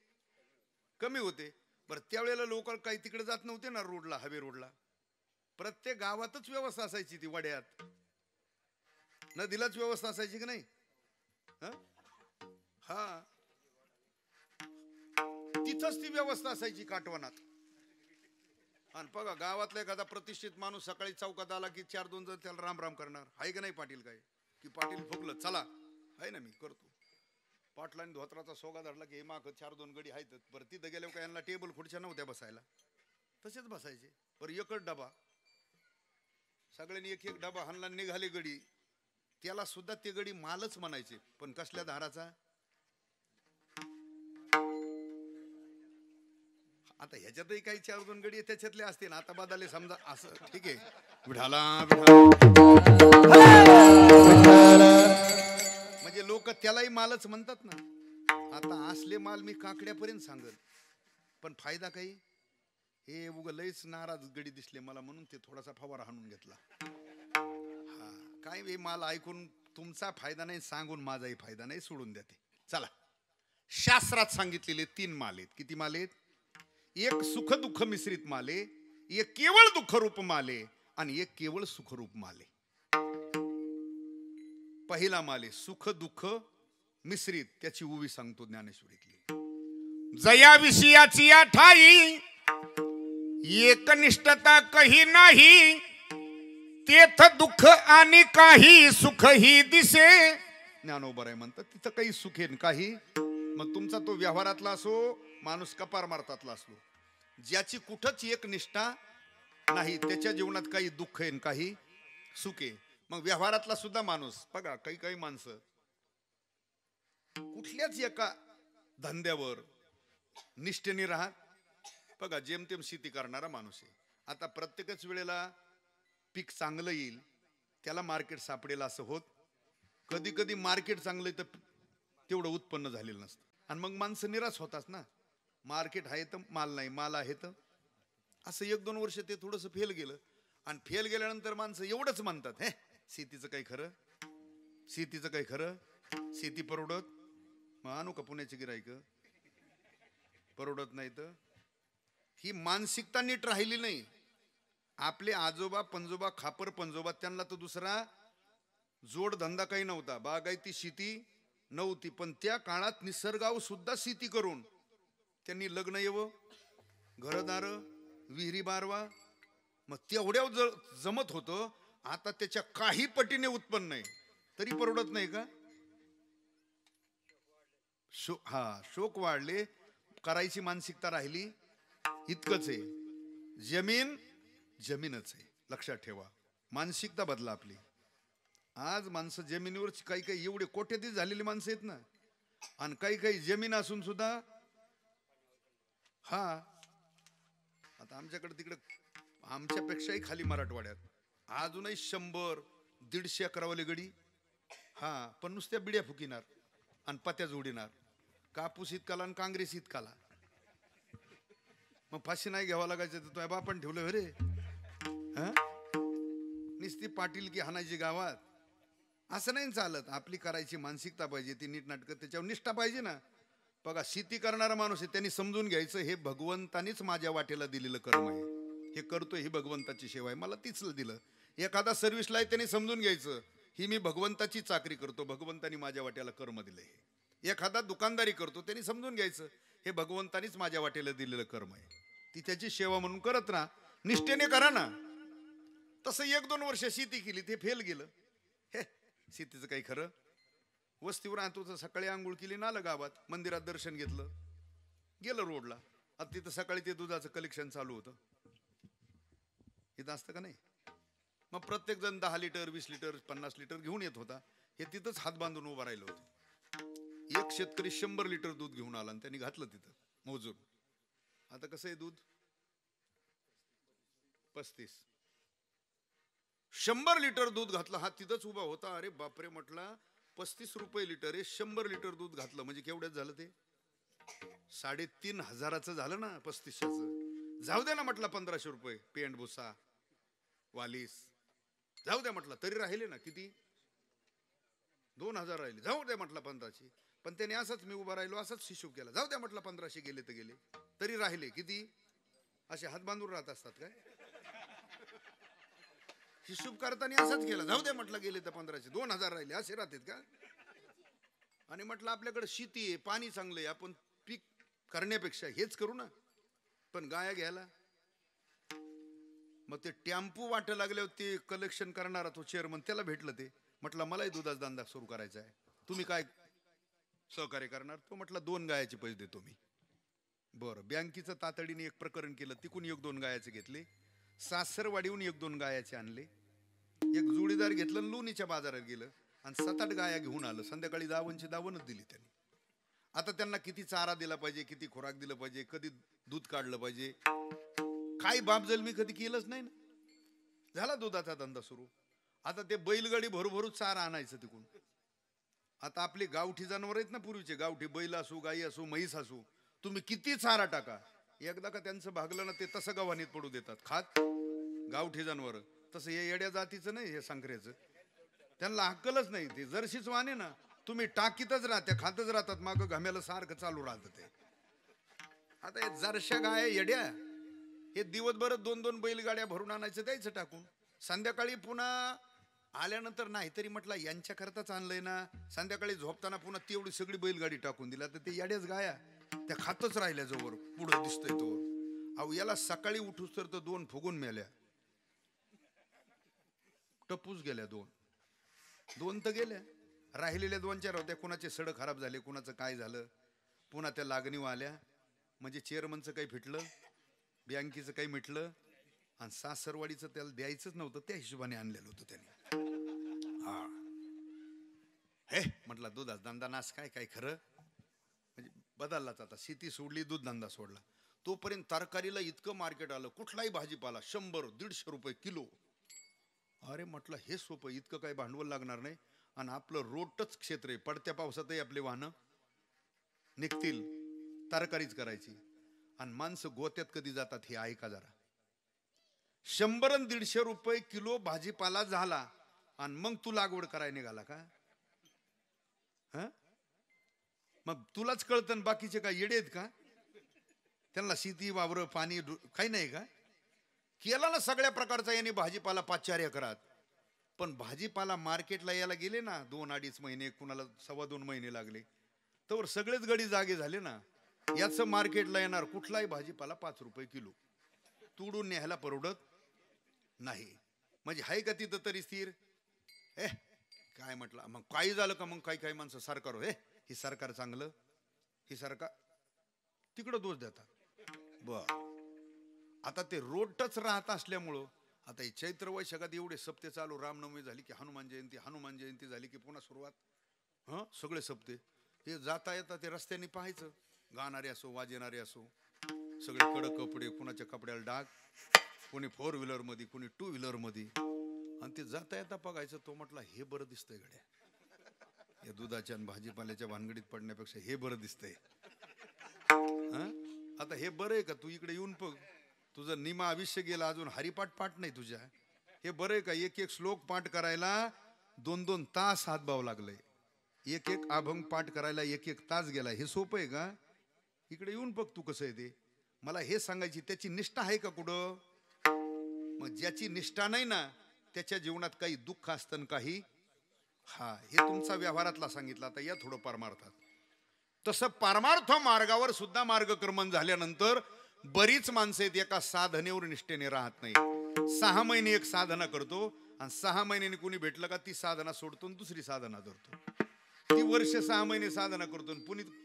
कमी होते. बरं, त्यावेळेला लोक काही तिकडे जात नव्हते ना रोडला, हवे रोडला. प्रत्येक गावातच व्यवस्था असायची. ती वड्यात नदीलाच व्यवस्था असायची की नाही? हा, तिथंच ती व्यवस्था असायची काटवनात. आणि बघा, गावातला एखादा प्रतिष्ठित माणूस सकाळी चौकात आला की 4-2 जण त्याला राम राम करणार. आहे का नाही पाटील? काय की पाटील फुकलं, चला, आहे ना, मी करतो. पाटलांनी धोत्राचा सोगा धरला की हे माग 4-2 गडी आहेत. बरं, तिथं गेल्यावर काय यांना टेबल खुर्च्या नव्हत्या बसायला, तसेच बसायचे. बरं, एकच डबा, सगळ्यांनी एक एक डबा हाणला, निघाले गडी. त्याला सुद्धा ते गडी मालच म्हणायचे. पण कसल्या धाराचा? आता ह्याच्यातही काही 4-2 गडी त्याच्यातले असते ना. आता बदलले समजा असं, ठीक आहे. विठाला म्हणजे लोक त्यालाही मालच म्हणतात ना. आता असले माल मी काकड्यापर्यंत सांगल, पण फायदा काही? हे उग लयच नाराज गडी दिसले मला म्हणून ते थोडासा फवारा हाणून घेतला. हा, काय हे माल ऐकून तुमचा फायदा नाही, सांगून माझाही फायदा नाही, सोडून देते. चला, शास्त्रात सांगितलेले 3 माल आहेत. किती माल आहेत? एक सुख दुःख मिश्रित माले, एक केवळ दुःख रूप माले आणि एक केवळ सुखरूप माले. पहिला माले सुख दुःख मिश्रित, त्याची उवी सांगतो ज्ञानेश्वरीतली. जया विषयाची ठाई एकनिष्ठता कही नाही, तेथ दुःख आणि काही सुख ही दिसे. ज्ञानोबराय म्हणतात तिथं काही सुख आहे काही. मग तुमचा तो व्यवहारातला असो, माणूस कपार मारतातला असलो, ज्याची कुठंच एक निष्ठा नाही, त्याच्या जीवनात काही दुःख आहे काही सुख आहे. मग व्यवहारातला सुद्धा माणूस बघा, काही काही माणसं कुठल्याच एका धंद्यावर निष्ठेने राहत. बघा, जेमतेम शेती करणारा माणूस आहे. आता प्रत्येकच वेळेला पीक चांगलं येईल त्याला मार्केट सापडेल असं होत. कधी कधी मार्केट चांगलं तर तेवढं उत्पन्न झालेलं नसतं आणि मग माणसं निराश होतात ना. मार्केट आहे तर माल नाही, माल आहे तर असं 1-2 वर्ष ते थोडंसं फेल गेलं आणि फेल गेल्यानंतर माणसं एवढंच म्हणतात, हे शेतीचं काही खरं, शेतीचं काही खरं, शेती परवडत. मग आणू का पुण्याची गिराईक? परवडत नाही. तर ही मानसिकता नीट राहिली नाही. आपले आजोबा पंजोबा, खापर पंजोबा, त्यांना तर दुसरा जोडधंदा काही नव्हता, बागायती शेती नव्हती, पण त्या काळात निसर्गावर सुद्धा शेती करून त्यांनी लग्न येवं, घरदार, विहिरी बारवा, मग तेवढ्या जमत होतं. आता त्याच्या काही पटीने उत्पन्न नाही तरी परवडत नाही का? शोक वाढले, करायची मानसिकता राहिली. इतकंच आहे, जमीन जमीनच आहे, लक्षात ठेवा. मानसिकता बदला आपली. आज माणसं जमिनीवर काही काही एवढे कोट्याधीश झालेली माणसं आहेत ना, आणि काही काही जमीन असून सुद्धा हा आता आमच्याकडे तिकडे आमच्यापेक्षाही खाली मराठवाड्यात अजूनही 100-150 अकरावाले गडी हा पण नुसत्या बिड्या फुकिनार आणि पत्या जोडिनार कापूस इतकाला आणि काँग्रेस इतकाला मग फाशी नाही घ्यावा लागायचं तर तुझ्या बापान ठेवलं रे हा नुसती पाटील की हाणायची गावात असं नाही चालत आपली करायची मानसिकता पाहिजे ती नीट नाटक त्याच्यावर निष्ठा पाहिजे ना बघा शेती करणारा माणूस आहे त्यांनी समजून घ्यायचं हे भगवंतानीच माझ्या वाटेला दिलेलं कर्म आहे हे करतोय ही भगवंताची सेवा आहे मला तीच दिलं एखादा सर्व्हिसला आहे त्यांनी समजून घ्यायचं ही मी भगवंताची चाकरी करतो भगवंतानी माझ्या वाट्याला कर्म दिलंय एखादा दुकानदारी करतो त्यांनी समजून घ्यायचं हे भगवंतानीच माझ्या वाटेला दिलेलं कर्म आहे ती त्याची सेवा म्हणून करत ना निष्ठेने करा ना तसं 1-2 वर्ष शेती केली ते फेल गेलं हे शेतीचं काही खरं वस्तीवर आणतो सकाळी आंघोळ केली ना आलं गावात मंदिरात दर्शन घेतलं गेलं रोडला आता तिथं सकाळी ते दुधाचं कलेक्शन चालू होतं इथं असतं का नाही मग प्रत्येक जण 10 लिटर 20 लिटर 50 लिटर घेऊन येत होता हे तिथंच हात बांधून उभं राहिलं होतं एक शेतकरी 100 लिटर दूध घेऊन आला आणि त्यांनी घातलं तिथं मोजून आता कसं आहे दूध 35 100 लिटर दूध घातलं हा तिथंच उभा होता अरे बापरे म्हटला 35 रुपये लिटर आहे 100 लिटर दूध घातलं म्हणजे केवढ्यात झालं ते 3,500 झालं ना 3500 जाऊ द्या ना म्हटलं 1500 रुपये पेंट भुसा वालीस जाऊ द्या म्हटलं तरी राहिले ना किती 2000 राहिले जाऊ द्या म्हटलं 1500 पण त्याने असंच मी उभा राहिलो असंच हिशोब केला जाऊ द्या म्हटलं 1500 गेले तर गेले तरी राहिले किती असे हात बांधून राहत असतात काय हिशोब करताना असंच केलं जाऊ द्या म्हटलं गेले तर 1500 2000 राहिले असे राहतात का आणि म्हटलं आपल्याकडे शेती आहे पाणी चांगलं आहे आपण पीक करण्यापेक्षा हेच करू ना पण गाया घ्यायला मग ते टेम्पो वाटं लागल्यावर ते कलेक्शन करणारा तो चेअरमन त्याला भेटलं ते म्हटलं मलाही दुधाचा धंदा सुरू करायचा आहे तुम्ही काय सहकार्य करणार तो म्हटलं 2 गायाचे पैसे देतो मी बरं बँकेचं तातडीने एक प्रकरण केलं तिकून 1-2 गायाचे घेतले सासरवाडीहून 1-2 गायाचे आणले एक जोडीदार घेतलं लोणीच्या बाजारात गेलं आणि 7-8 गाया घेऊन आलं संध्याकाळी दावणच दिली त्यांनी आता त्यांना किती चारा दिला पाहिजे किती खुराक दिलं पाहिजे कधी दूध काढलं पाहिजे काही बापजल मी कधी केलंच नाही ना झाला दुधाचा धंदा सुरू आता ते बैलगाडी भरू चारा आणायचं तिकून आता आपले गावठी जनावर आहेत ना पूर्वीचे गावठी बैल असू गाई असू म्हैस असू तुम्ही किती चारा टाका एकदा का त्यांचं भागलं ना ते तसं गव्हाणीत पडू देतात खात गावठी जनावर तसं हे येड्या जातीचं नाही हे संकऱ्याचं त्यांना अक्कलच नाही ते जर्शीच वाणे ना तुम्ही टाकीतच राहत्या खातच राहतात मागं घाम्याला सारखं चालू राहतं ते आता हे जरशा गाय येड्या हे दिवसभर 2-2 बैलगाड्या भरून आणायचं द्यायचं टाकून संध्याकाळी पुन्हा आल्यानंतर नाही तरी म्हटलं यांच्याकरताच आणलंय ना संध्याकाळी झोपताना पुन्हा तेवढी सगळी बैलगाडी टाकून दिला तर ते येड्याच गाया त्या खातच राहिल्या जोवर पुढं दिसतंय तोवर अहो याला सकाळी उठूस तर 2 फुगून मेल्या टपूस गेल्या 2 तर गेल्या राहिलेल्या 2-4 होत्या कुणाचे सड खराब झाले कुणाचं काय झालं पुन्हा त्या लागणीवर आल्या म्हणजे चेअरमनचं काही फिटलं बँकेचं काही मिटलं आणि सासरवाडीचं त्याला द्यायचंच नव्हतं त्या हिशोबाने आणलेलं होतं त्याने हा हे म्हटलं दुधाचा धंदा नाश काय खरं म्हणजे बदललाच आता शेती सोडली दूध धंदा सोडला तोपर्यंत तरकारीला इतकं मार्केट आलं कुठलाही भाजीपाला 100-150 रुपये किलो अरे म्हटलं हे सोपं इतकं काही भांडवल लागणार नाही आणि आपलं रोडच क्षेत्र आहे पडत्या पावसातही आपले वाहनं निघतील तरकारीच करायची आणि माणसं गोत्यात कधी जातात हे ऐका जरा 100-150 रुपये किलो भाजीपाला झाला आणि मग तू लागवड करायला निघाला का हा मग तुलाच कळतं बाकीचे काय येडे आहेत का त्यांना शेती वावर पाणी काही नाही का केला ना सगळ्या प्रकारचा याने भाजीपाला 5-4 एकरात पण भाजीपाला मार्केटला यायला गेले ना 2-2.5 महिने कुणाला 2.25 महिने लागले तर सगळेच गडी जागे झाले ना याचं मार्केटला येणार कुठलाही भाजीपाला 5 रुपये किलो तुडून न्यायला परवडत नाही म्हणजे हाय का तिथं तरी स्थिर काय म्हटलं मग काही झालं का मग काही माणसं सरकार हे ही सरकार चांगलं ही सरकार तिकडं दोष देतात बर आता ते रोड टच राहत असल्यामुळं आता हे चैत्र वैशाखात एवढे सप्ते चालू रामनवमी झाली की हनुमान जयंती झाली की पुन्हा सुरुवात सगळे सप्ते ते जाता येता ते रस्त्याने पाहायचं, गाणारे असो वाजणारे असो, सगळे कडक कपडे, कुणाच्या कपड्याला डाग, कोणी 4 व्हीलर मध्ये, कोणी 2 व्हीलर मध्ये, आणि ते जाता येता बघायचं. तो म्हटला हे बरं दिसतंय गड्या, या दुधाच्या आणि भाजीपाल्याच्या भानगडीत पडण्यापेक्षा हे बरं दिसतंय. आता हे बरं आहे का? तू इकडे येऊन बघ, तुझं निमा आयुष्य गेला, अजून हरिपाठ पाठ नाही तुझ्या. हे बरं आहे का? एक एक श्लोक पाठ करायला 2-2 तास हातभाव लागले, एक एक अभंग पाठ करायला 1-1 तास गेला. हे सोपं आहे का? इकडे येऊन बघ तू कसं आहे ते. मला हे सांगायची त्याची निष्ठा आहे का कुठं? मग ज्याची निष्ठा नाही ना त्याच्या जीवनात काही दुःख असतं काही. हे तुमचा व्यवहारातला सांगितला. आता या थोडं परमार्थात. तसं परमार्थ मार्गावर सुद्धा मार्गक्रमण झाल्यानंतर बरीच माणसं आहेत एका साधनेवर निष्ठेने राहत नाही. 6 महिने एक साधना करतो आणि 6 महिन्यांनी कोणी भेटलं का ती साधना सोडतो आणि दुसरी साधना धरतो. ती वर्ष 6 महिने साधना करतो,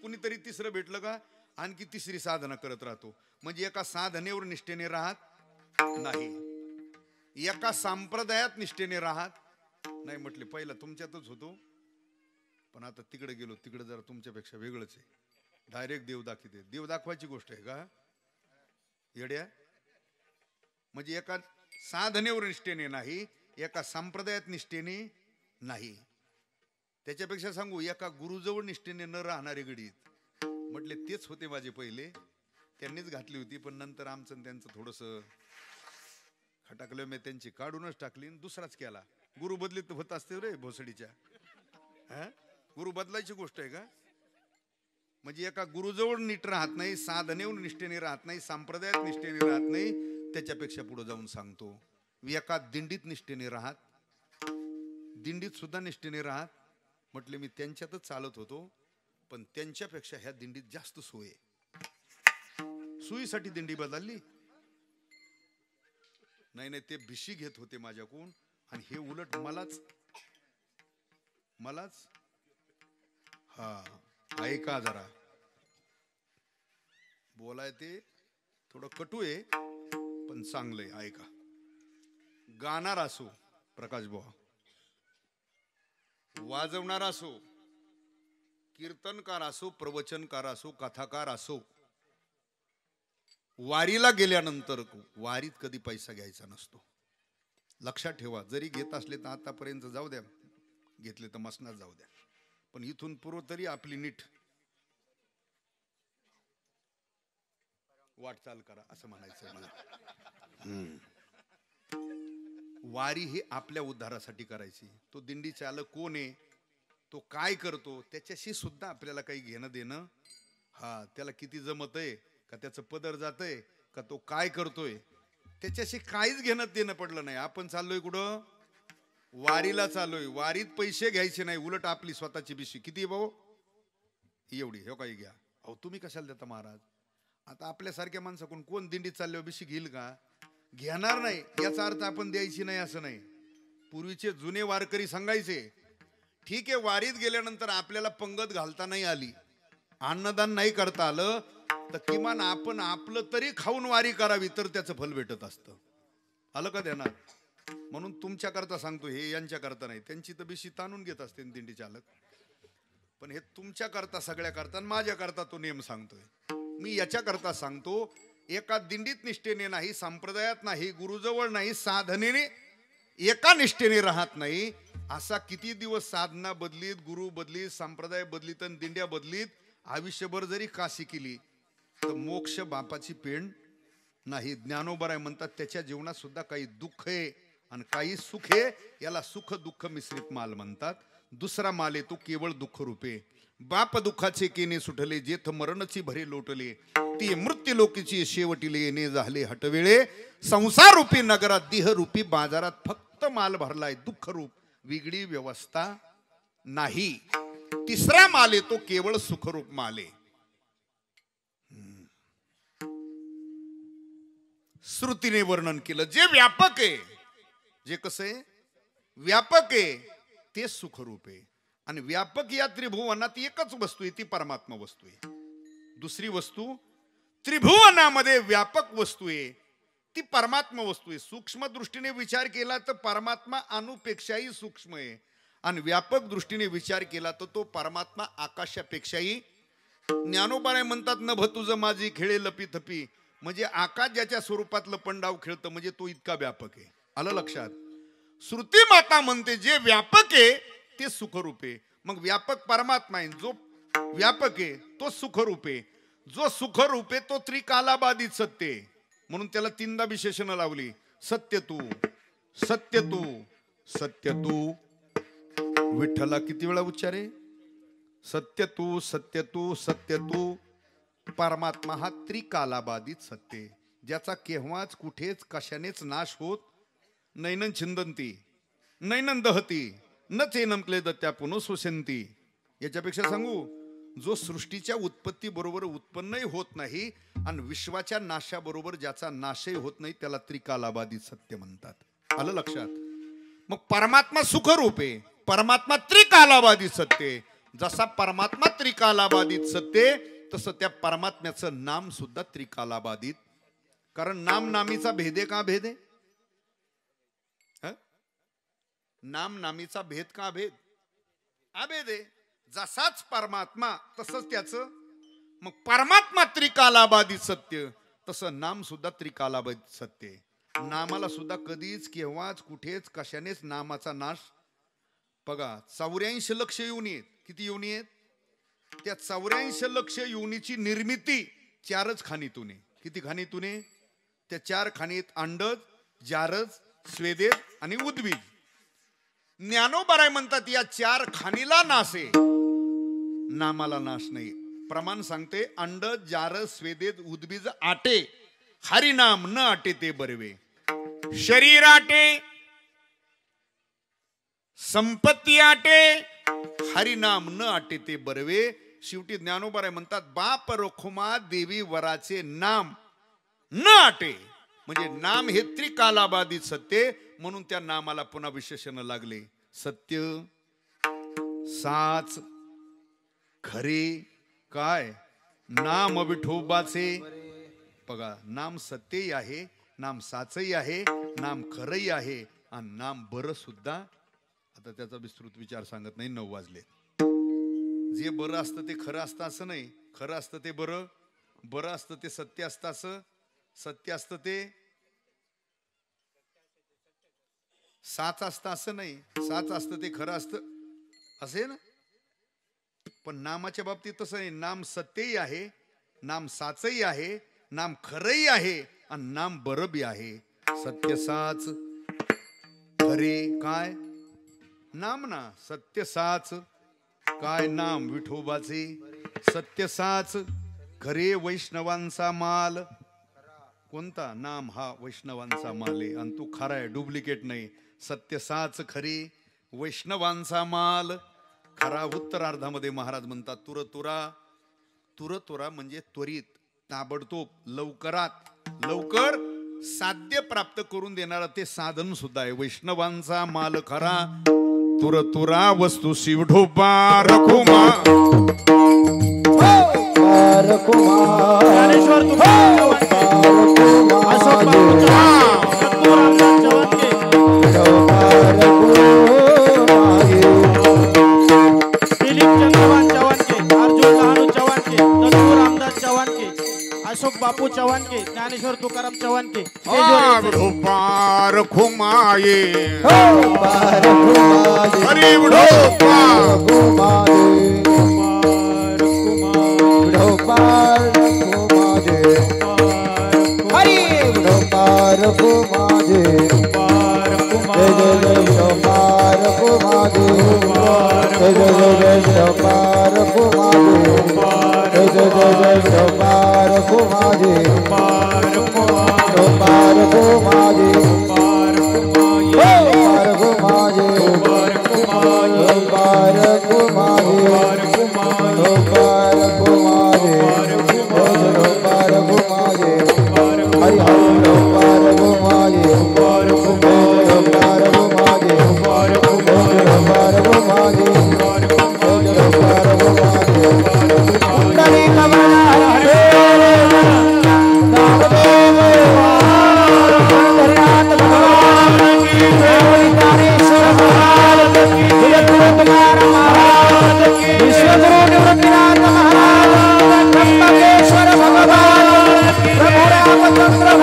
कुणीतरी तिसरं भेटलं का आणखी तिसरी साधना करत राहतो. म्हणजे एका साधनेवर निष्ठेने राहत नाही, एका संप्रदायात निष्ठेने राहत नाही. म्हटले पहिला तुमच्यातच होतो, पण आता तिकडे गेलो, तिकडे जरा तुमच्यापेक्षा वेगळंच आहे. डायरेक्ट देव दाखवते. देव दाखवायची गोष्ट आहे का येड्या? म्हणजे एका साधनेवर निष्ठेने नाही, एका संप्रदायात निष्ठेने नाही. त्याच्यापेक्षा सांगू, एका गुरुजवळ निष्ठेने न राहणारे गडीत. म्हटले तेच होते माझे पहिले, त्यांनीच घातली होती, पण नंतर आमचं त्यांचं थोडस खटाकलं, मी त्यांची काढूनच टाकली, दुसराच केला. गुरु बदलीत होत असते रे भोसडीच्या. गुरु बदलायची गोष्ट आहे का? म्हणजे एका गुरुजवळ नीट राहत नाही, साधनेवर निष्ठेने राहत नाही, संप्रदायात निष्ठेने राहत नाही. त्याच्यापेक्षा पुढे जाऊन सांगतो, एका दिंडीत निष्ठेने राहत, दिंडीत सुद्धा निष्ठेने राहत. म्हटले मी त्यांच्यातच चालत होतो, पण त्यांच्यापेक्षा ह्या दिंडीत जास्त सोय आहे. सोयीसाठी दिंडी बदलली नाही. ते भिशी घेत होते माझ्याकडून, आणि हे उलट मलाच ऐका जरा, बोलाय ते थोडं कटू आहे पण चांगलंय, ऐका. गाणार असो प्रकाश बुवा, वाजवणार असो, कीर्तनकार असो, प्रवचनकार असो, कथाकार असो, वारीला गेल्यानंतर वारीत कधी पैसा घ्यायचा नसतो. लक्षात ठेवा. जरी घेत असले तर आतापर्यंत जाऊ द्या, घेतले तर मसनात जाऊ द्या, पण इथून पूर्व तरी आपली नीट वाटचाल करा, असं म्हणायचं मला. वारी ही आपल्या उद्धारासाठी करायची. तो दिंडी चालक कोण आहे, तो काय करतो, त्याच्याशी सुद्धा आपल्याला काही घेणं देणं. त्याला किती जमत आहे का, त्याचं पदर जातंय का, तो काय करतोय, त्याच्याशी काहीच घेणं देणं पडलं नाही. आपण चाललोय कुठं? वारीला चाललोय. वारीत पैसे घ्यायचे नाही, उलट आपली स्वतःची बिशी. किती भाऊ? एवढी. हे काही घ्या. अहो तुम्ही कशाला देता महाराज? आता आपल्यासारख्या माणसाकडून कोण दिंडीत चालल्यावर बिशी घेईल का? घेणार नाही. याचा अर्थ आपण द्यायची नाही असं नाही. पूर्वीचे जुने वारकरी सांगायचे, ठीक आहे वारीत गेल्यानंतर आपल्याला पंगत घालता नाही आली, अन्नदान नाही करता आलं, तर किमान आपण आपलं तरी खाऊन वारी करावी, तर त्याचं फल भेटत असतं. आलं का ध्यानात? म्हणून तुमच्या करता सांगतो, हे यांच्या करता नाही. त्यांची तर बिशी ताणून घेत असते दिंडी चालक, पण हे तुमच्या करता, सगळ्या करता, माझ्या करता तो नियम सांगतोय. मी याच्या करता सांगतो, एका दिंडीत निष्ठेने नाही, संप्रदायात नाही, गुरुजवळ नाही, साधनेने एका निष्ठेने राहत नाही. असा किती दिवस साधना बदलीत, गुरु बदलीत, संप्रदाय बदलीत आणि दिंड्या बदलीत आयुष्यभर जरी काशी केली तर मोक्ष बापाची पेंड नाही. ज्ञानोबराय म्हणतात त्याच्या जीवनात सुद्धा काही दुःख आहे आणि काही सुख आहे. याला सुख दुःख मिश्रित माल म्हणतात. दुसरा माल आहे तो केवळ दुःख रूपे. बाप दुःखाचे केने सुटले, जेथ मरणची भरे लोटले, ती मृत्यू लोकीची शेवटीले येणे झाले हटवेळे. संसार रूपी नगरात, देह रूपी बाजारात फक्त माल भरलाय दुःख रूप, वेगळी व्यवस्था नाही. तिसरा माल आहे तो केवळ सुखरूप माल आहे. श्रुतीने वर्णन केलं, जे व्यापक आहे, जे कसं आहे व्यापक आहे, ते सुखरूप आहे. आणि व्यापक या त्रिभुवनात एकच वस्तू आहे, ती परमात्मा वस्तू आहे. दुसरी वस्तू त्रिभुवनामध्ये व्यापक वस्तू आहे, ती परमात्मा वस्तू आहे. सूक्ष्म दृष्टीने विचार केला तर परमात्मा अणुपेक्षाही सूक्ष्म आहे. आणि व्यापक दृष्टीने विचार केला तर तो परमात्मा आकाशापेक्षाही ज्ञानोबाराय म्हणतात नभ तुझं माझी खेळे लपी थपी, म्हणजे आकाश ज्याच्या स्वरूपातलं पंडाव खेळतं म्हणजे तो इतका व्यापक आहे. आलं लक्षात? श्रुती माता म्हणते जे व्यापक आहे ते सुखरूप आहे. मग व्यापक परमात्मा आहे, जो व्यापक आहे तो सुखरूप आहे, जो सुखरूप आहे तो त्रिकालाबाधित सत्य आहे. म्हणून त्याला तीनदा विशेषण लावली. सत्य तू, सत्य तू, सत्य तू. विठ्ठला किती वेळा उच्चारे? सत्य तू, सत्य तू, सत्य तू. परमात्मा हा त्रिकालाबाधित सत्य, ज्याचा केव्हाच कुठेच कशानेच नाश होत नैनन छिंदंती नैनन दहती न चेनम क्लेदत्या पुनःसुशंती. याच्यापेक्षा सांगू, जो सृष्टीच्या उत्पत्ती बरोबर उत्पन्नही होत नाही आणि विश्वाच्या नाशाबरोबर ज्याचा नाशही होत नाही त्याला त्रिकालाबाधित सत्य म्हणतात. आलं लक्षात? मग परमात्मा सुखरूप आहे, परमात्मा त्रिकालाबाधित सत्य. जसा परमात्मा त्रिकालाबाधित सत्य तसं त्या परमात्म्याचं नाम सुद्धा त्रिकालाबाधित. कारण नाम नामीचा भेद आहे का भेद आहे? नाम नामीचा भेद का अभेद? अभेद आहे. जसाच परमात्मा तसंच त्याचं. मग परमात्मा त्रिकालाबाधित सत्य तसं नाम सुद्धा त्रिकालाबाधित सत्य. नामाला सुद्धा कधीच केव्हाच कुठेच कशानेच नामाचा नाश. बघा 84 लक्ष योनी आहेत. किती योनी आहेत? त्या 84 लक्ष योनीची निर्मिती 4च खाणीतून आहे. किती खाणीतून आहे? त्या 4 खाणीत अंडज, जारज, स्वेदेज आणि उद्भिज. ज्ञानोबाराय म्हणतात या 4 खाणीला नाश आहे, नामाला नाश नाही. प्रमाण सांगते अंडज, जारज, स्वेदेज, उद्भिज आटे, हरिनाम न आटे ते बरवे. शरीर आटे, संपत्ती आटे, हरिनाम न आटे ते बरवे. शेवटी ज्ञानोबाराय म्हणतात बाप रखुमा देवी वराचे नाम न आटे. म्हणजे नाम हे त्रिकालाबाधित सत्य, म्हणून त्या नामाला पुन्हा विशेषण लागले. सत्य, साच, खरे, काय नाम विठोबाचे. बघा नाम सत्यही आहे, नाम साचही आहे, नाम खरंही आहे आणि नाम बरं सुद्धा. आता त्याचा विस्तृत विचार सांगत नाही, 9 वाजले. जे बरं असतं ते खरं असतं असं नाही, खरं असतं ते बरं, बरं असतं ते सत्य असतं असं, सत्य असतं ते साच असतं असं नाही, साच असतं ते खरं असतं असे ना. पण नामाच्या बाबतीत तसं नाही. नाम सत्यही आहे, नाम साचही आहे, नाम खरंही आहे आणि नाम बरं बी आहे. सत्य साच खरे काय नाम ना. सत्य साच काय नाम विठोबाचे. सत्य साच खरे वैष्णवांचा माल. कोणता? नाम हा वैष्णवांचा माल आहे आणि तू खरा आहे, डुप्लिकेट नाही. सत्य साच खरे वैष्णवांचा माल. खरा उत्तरार्धामध्ये महाराज म्हणतात तुर तुरा. तुर तुरा म्हणजे त्वरित, ताबडतोब, लवकरात लवकर साध्य प्राप्त करून देणारा ते साधन सुद्धा आहे. वैष्णवांचा माल खरा तुर तुरा वस्तू शिवढोबा रखुमा. ज्ञानेश्वर अशोक बापू चव्हाण, दत्तू रामदास चव्हाण के, दिलीप चंद्रभान चव्हाण के, अर्जुन लहानू चव्हाण के, दत्तू रामदास चव्हाण के, अशोक बापू चव्हाण के, ज्ञानेश्वर तुकाराम चव्हाण के. विठोबा रखुमाये हरी विठोबा. Hare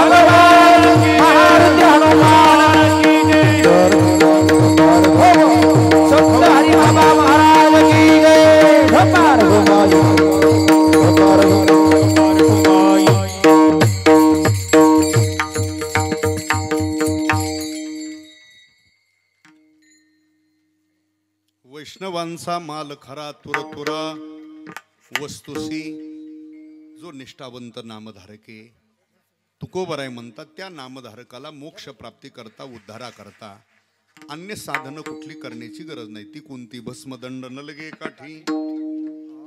भगवान महारथी हनुमान की जय सप्त हरि बाबा महाराज की जय भपार घुमाई भपार घुमाई वैष्णवांचा माल खरा तुरतुरा वस्तुसी जो निष्ठावंत नामधारके तुकोबराय म्हणतात त्या नामधारकाला मोक्ष प्राप्ती करता उद्धारा करता अन्य साधनं कुठली करण्याची गरज नाही. ती कोणती? भस्मदंड न लगे काठी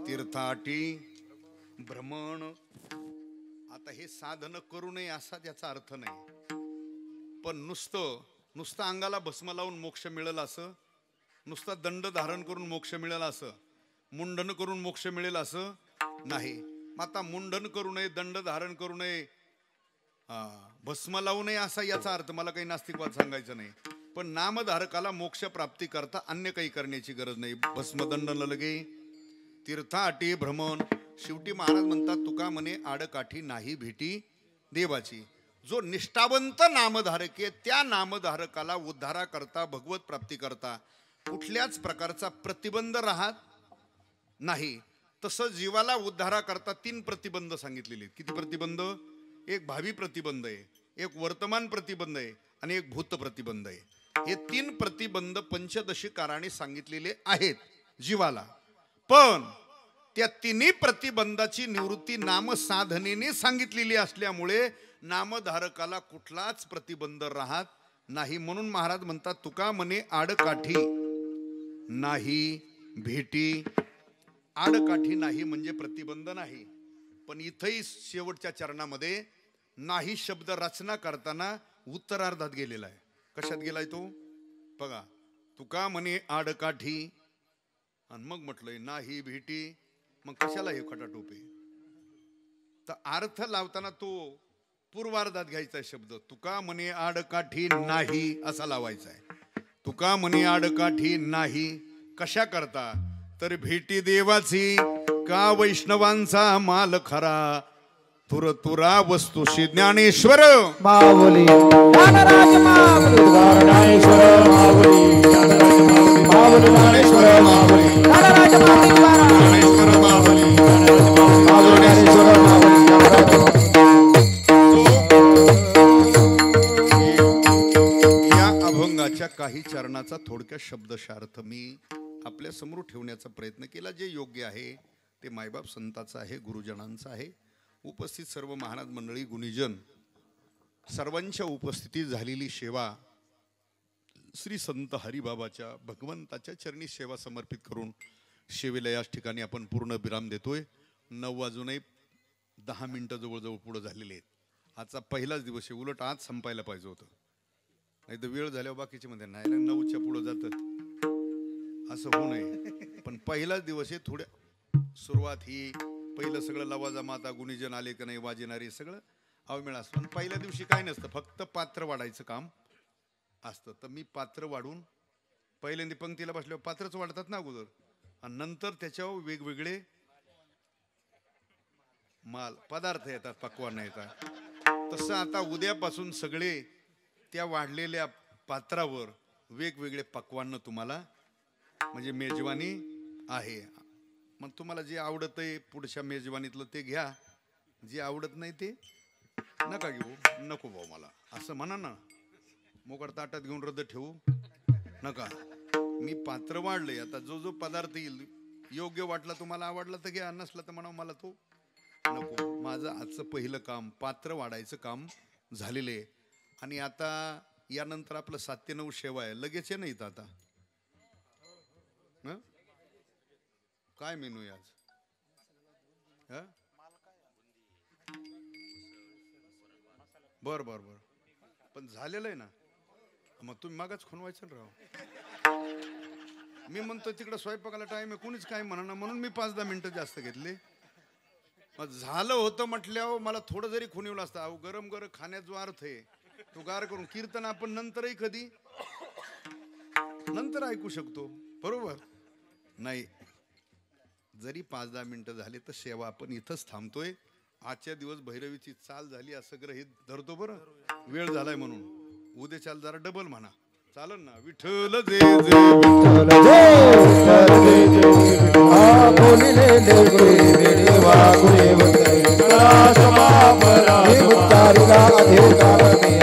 तीर्थाटी भ्रमण. आता हे साधन करू नये असा त्याचा अर्थ नाही, पण नुसतं अंगाला भस्म लावून मोक्ष मिळेल असं, नुसता दंड धारण करून मोक्ष मिळेल असं, मुंडन करून मोक्ष मिळेल असं नाही. आता मुंडन करू नये, दंड धारण करू नये, भस्म लावू नये असा याचा अर्थ मला काही नास्तिकवाद सांगायचं नाही. पण नामधारकाला मोक्ष प्राप्ती करता अन्य काही करण्याची गरज नाही. भस्मदंड न लगे तीर्थाटी भ्रमण. शेवटी महाराज म्हणतात तुका म्हणे आडकाठी नाही भेटी देवाची. जो निष्ठावंत नामधारके त्या नामधारकाला उद्धारा करता भगवत प्राप्ती करता कुठल्याच प्रकारचा प्रतिबंध राहत नाही. तसं जीवाला उद्धारा करता 3 प्रतिबंध सांगितलेले. किती प्रतिबंध? एक भावी प्रतिबंध आहे, एक वर्तमान प्रतिबंध आहे आणि एक भूत प्रतिबंध आहे. हे 3 प्रतिबंध पंचदशिकाराने सांगितलेले आहेत जीवाला. पण त्या 3 प्रतिबंधाची निवृत्ती नामसाधनेने सांगितलेली असल्यामुळे नामधारकाला कुठलाच प्रतिबंध राहत नाही. म्हणून महाराज म्हणतात तुका म्हणे आडकाठी नाही भेटी. आडकाठी नाही म्हणजे प्रतिबंध नाही. पण इथंही शेवटच्या चरणामध्ये नाही शब्द रचना करताना उत्तरार्धात गेलेला आहे. कशात गेलाय तो बघा. तुका म्हणे आडकाठी आणि मग म्हटलंय नाही भेटी. मग कशाला हे खटाटोपे? तर अर्थ लावताना तो पूर्वार्धात घ्यायचा आहे शब्द. तुका म्हणे आडकाठी नाही असा लावायचा आहे. तुका म्हणे आडकाठी नाही कशा करता? तर भेटी देवाची का वैष्णवांचा माल खरा तुरतुरा वस्तुशी ज्ञानेश्वर माऊली ज्ञानराज माऊली ज्ञानेश्वर माऊली ज्ञानेश्वर माऊली ज्ञानराज माऊली ज्ञानेश्वर माऊली ज्ञानेश्वर माऊली. या अभंगाच्या काही चरणाचा थोडक्यात शब्दशार्थ मी आपल्या समोर ठेवण्याचा प्रयत्न केला. जे योग्य आहे ते मायबाप संतांचं आहे, गुरुजनांचं आहे. उपस्थित सर्व महाराज मंडळी गुणीजन सर्वांच्या उपस्थितीत झालेली सेवा श्री संत हरिबाबाच्या भगवंताच्या चरणी सेवा समर्पित करून सेवेला याच ठिकाणी आपण पूर्ण विराम देतोय. 9 वाजूनही 10 मिनिटं जवळजवळ पुढे झालेले आहेत. आजचा पहिलाच दिवस आहे. उलट आज संपायला पाहिजे होतं, नाही तर वेळ झाल्यावर बाकीचे मध्ये नाही 9च्या पुढे जातात असं होऊ नये. पण पहिलाच दिवस आहे. थोड्या सुरुवात ही पहिलं सगळं लवाजा माता गुणीजन आले का नाही वाजणारे सगळं अवमेळ असतं. पहिल्या दिवशी काय नसतं, फक्त पात्र वाढायचं काम असतं. तर मी पात्र वाढून पहिल्यांदा पंक्तीला बसल्यावर पात्रच वाढतात ना अगोदर, आणि नंतर त्याच्यावर वेगवेगळे माल पदार्थ येतात, पक्वान येतात. तसं आता उद्यापासून सगळे त्या वाढलेल्या पात्रावर वेगवेगळे पक्वान तुम्हाला म्हणजे मेजवानी आहे. मग तुम्हाला जे आवडत आहे पुढच्या मेजवानीतलं ते घ्या, जे आवडत नाही ते नका घेऊ. नको भाऊ मला असं म्हणा ना, मोकळ ताटात घेऊन रद्द ठेवू नका. मी पात्र वाढलंय. आता जो जो पदार्थ येईल योग्य वाटला तुम्हाला आवडला तर घ्या, नसला तर म्हणा मला तो नको. माझं आजचं पहिलं काम पात्र वाढायचं काम झालेलं आहे. आणि आता यानंतर आपलं 7 ते 9 सेवा आहे. लगेच आहे नाहीत आता. काय मेनू आहे आज? बर बर बर पण झालेलं आहे ना. मग तुम्ही मागच खुणवायचं राव. मी म्हणतो तिकडं स्वयंपाकाला टाइम आहे, कोणीच काय म्हणा, म्हणून मी 5-10 मिनिटं जास्त घेतले. मग झालं होतं म्हटल्यावर मला थोडं जरी खुणवलं असतं. अहो गरम गरम खाण्याचा जो अर्थ आहे तो गार करून कीर्तन आपण नंतरही कधी नंतर ऐकू शकतो, बरोबर नाही. जरी 5-10 मिनिटं झाले तर सेवा आपण इथंच थांबतोय. आजच्या दिवस भैरवीची चाल झाली असं ग्रहित धरतो बरं. वेळ झालाय म्हणून उद्या चाल जरा डबल म्हणा चालन ना. विठ्ठल जे जे विठ्ठल जय विठ्ठल जय जय विठ्ठल बोलिले देवरे देवा गुरे वंदे कला समापरा उच्चारिला अधिकार मी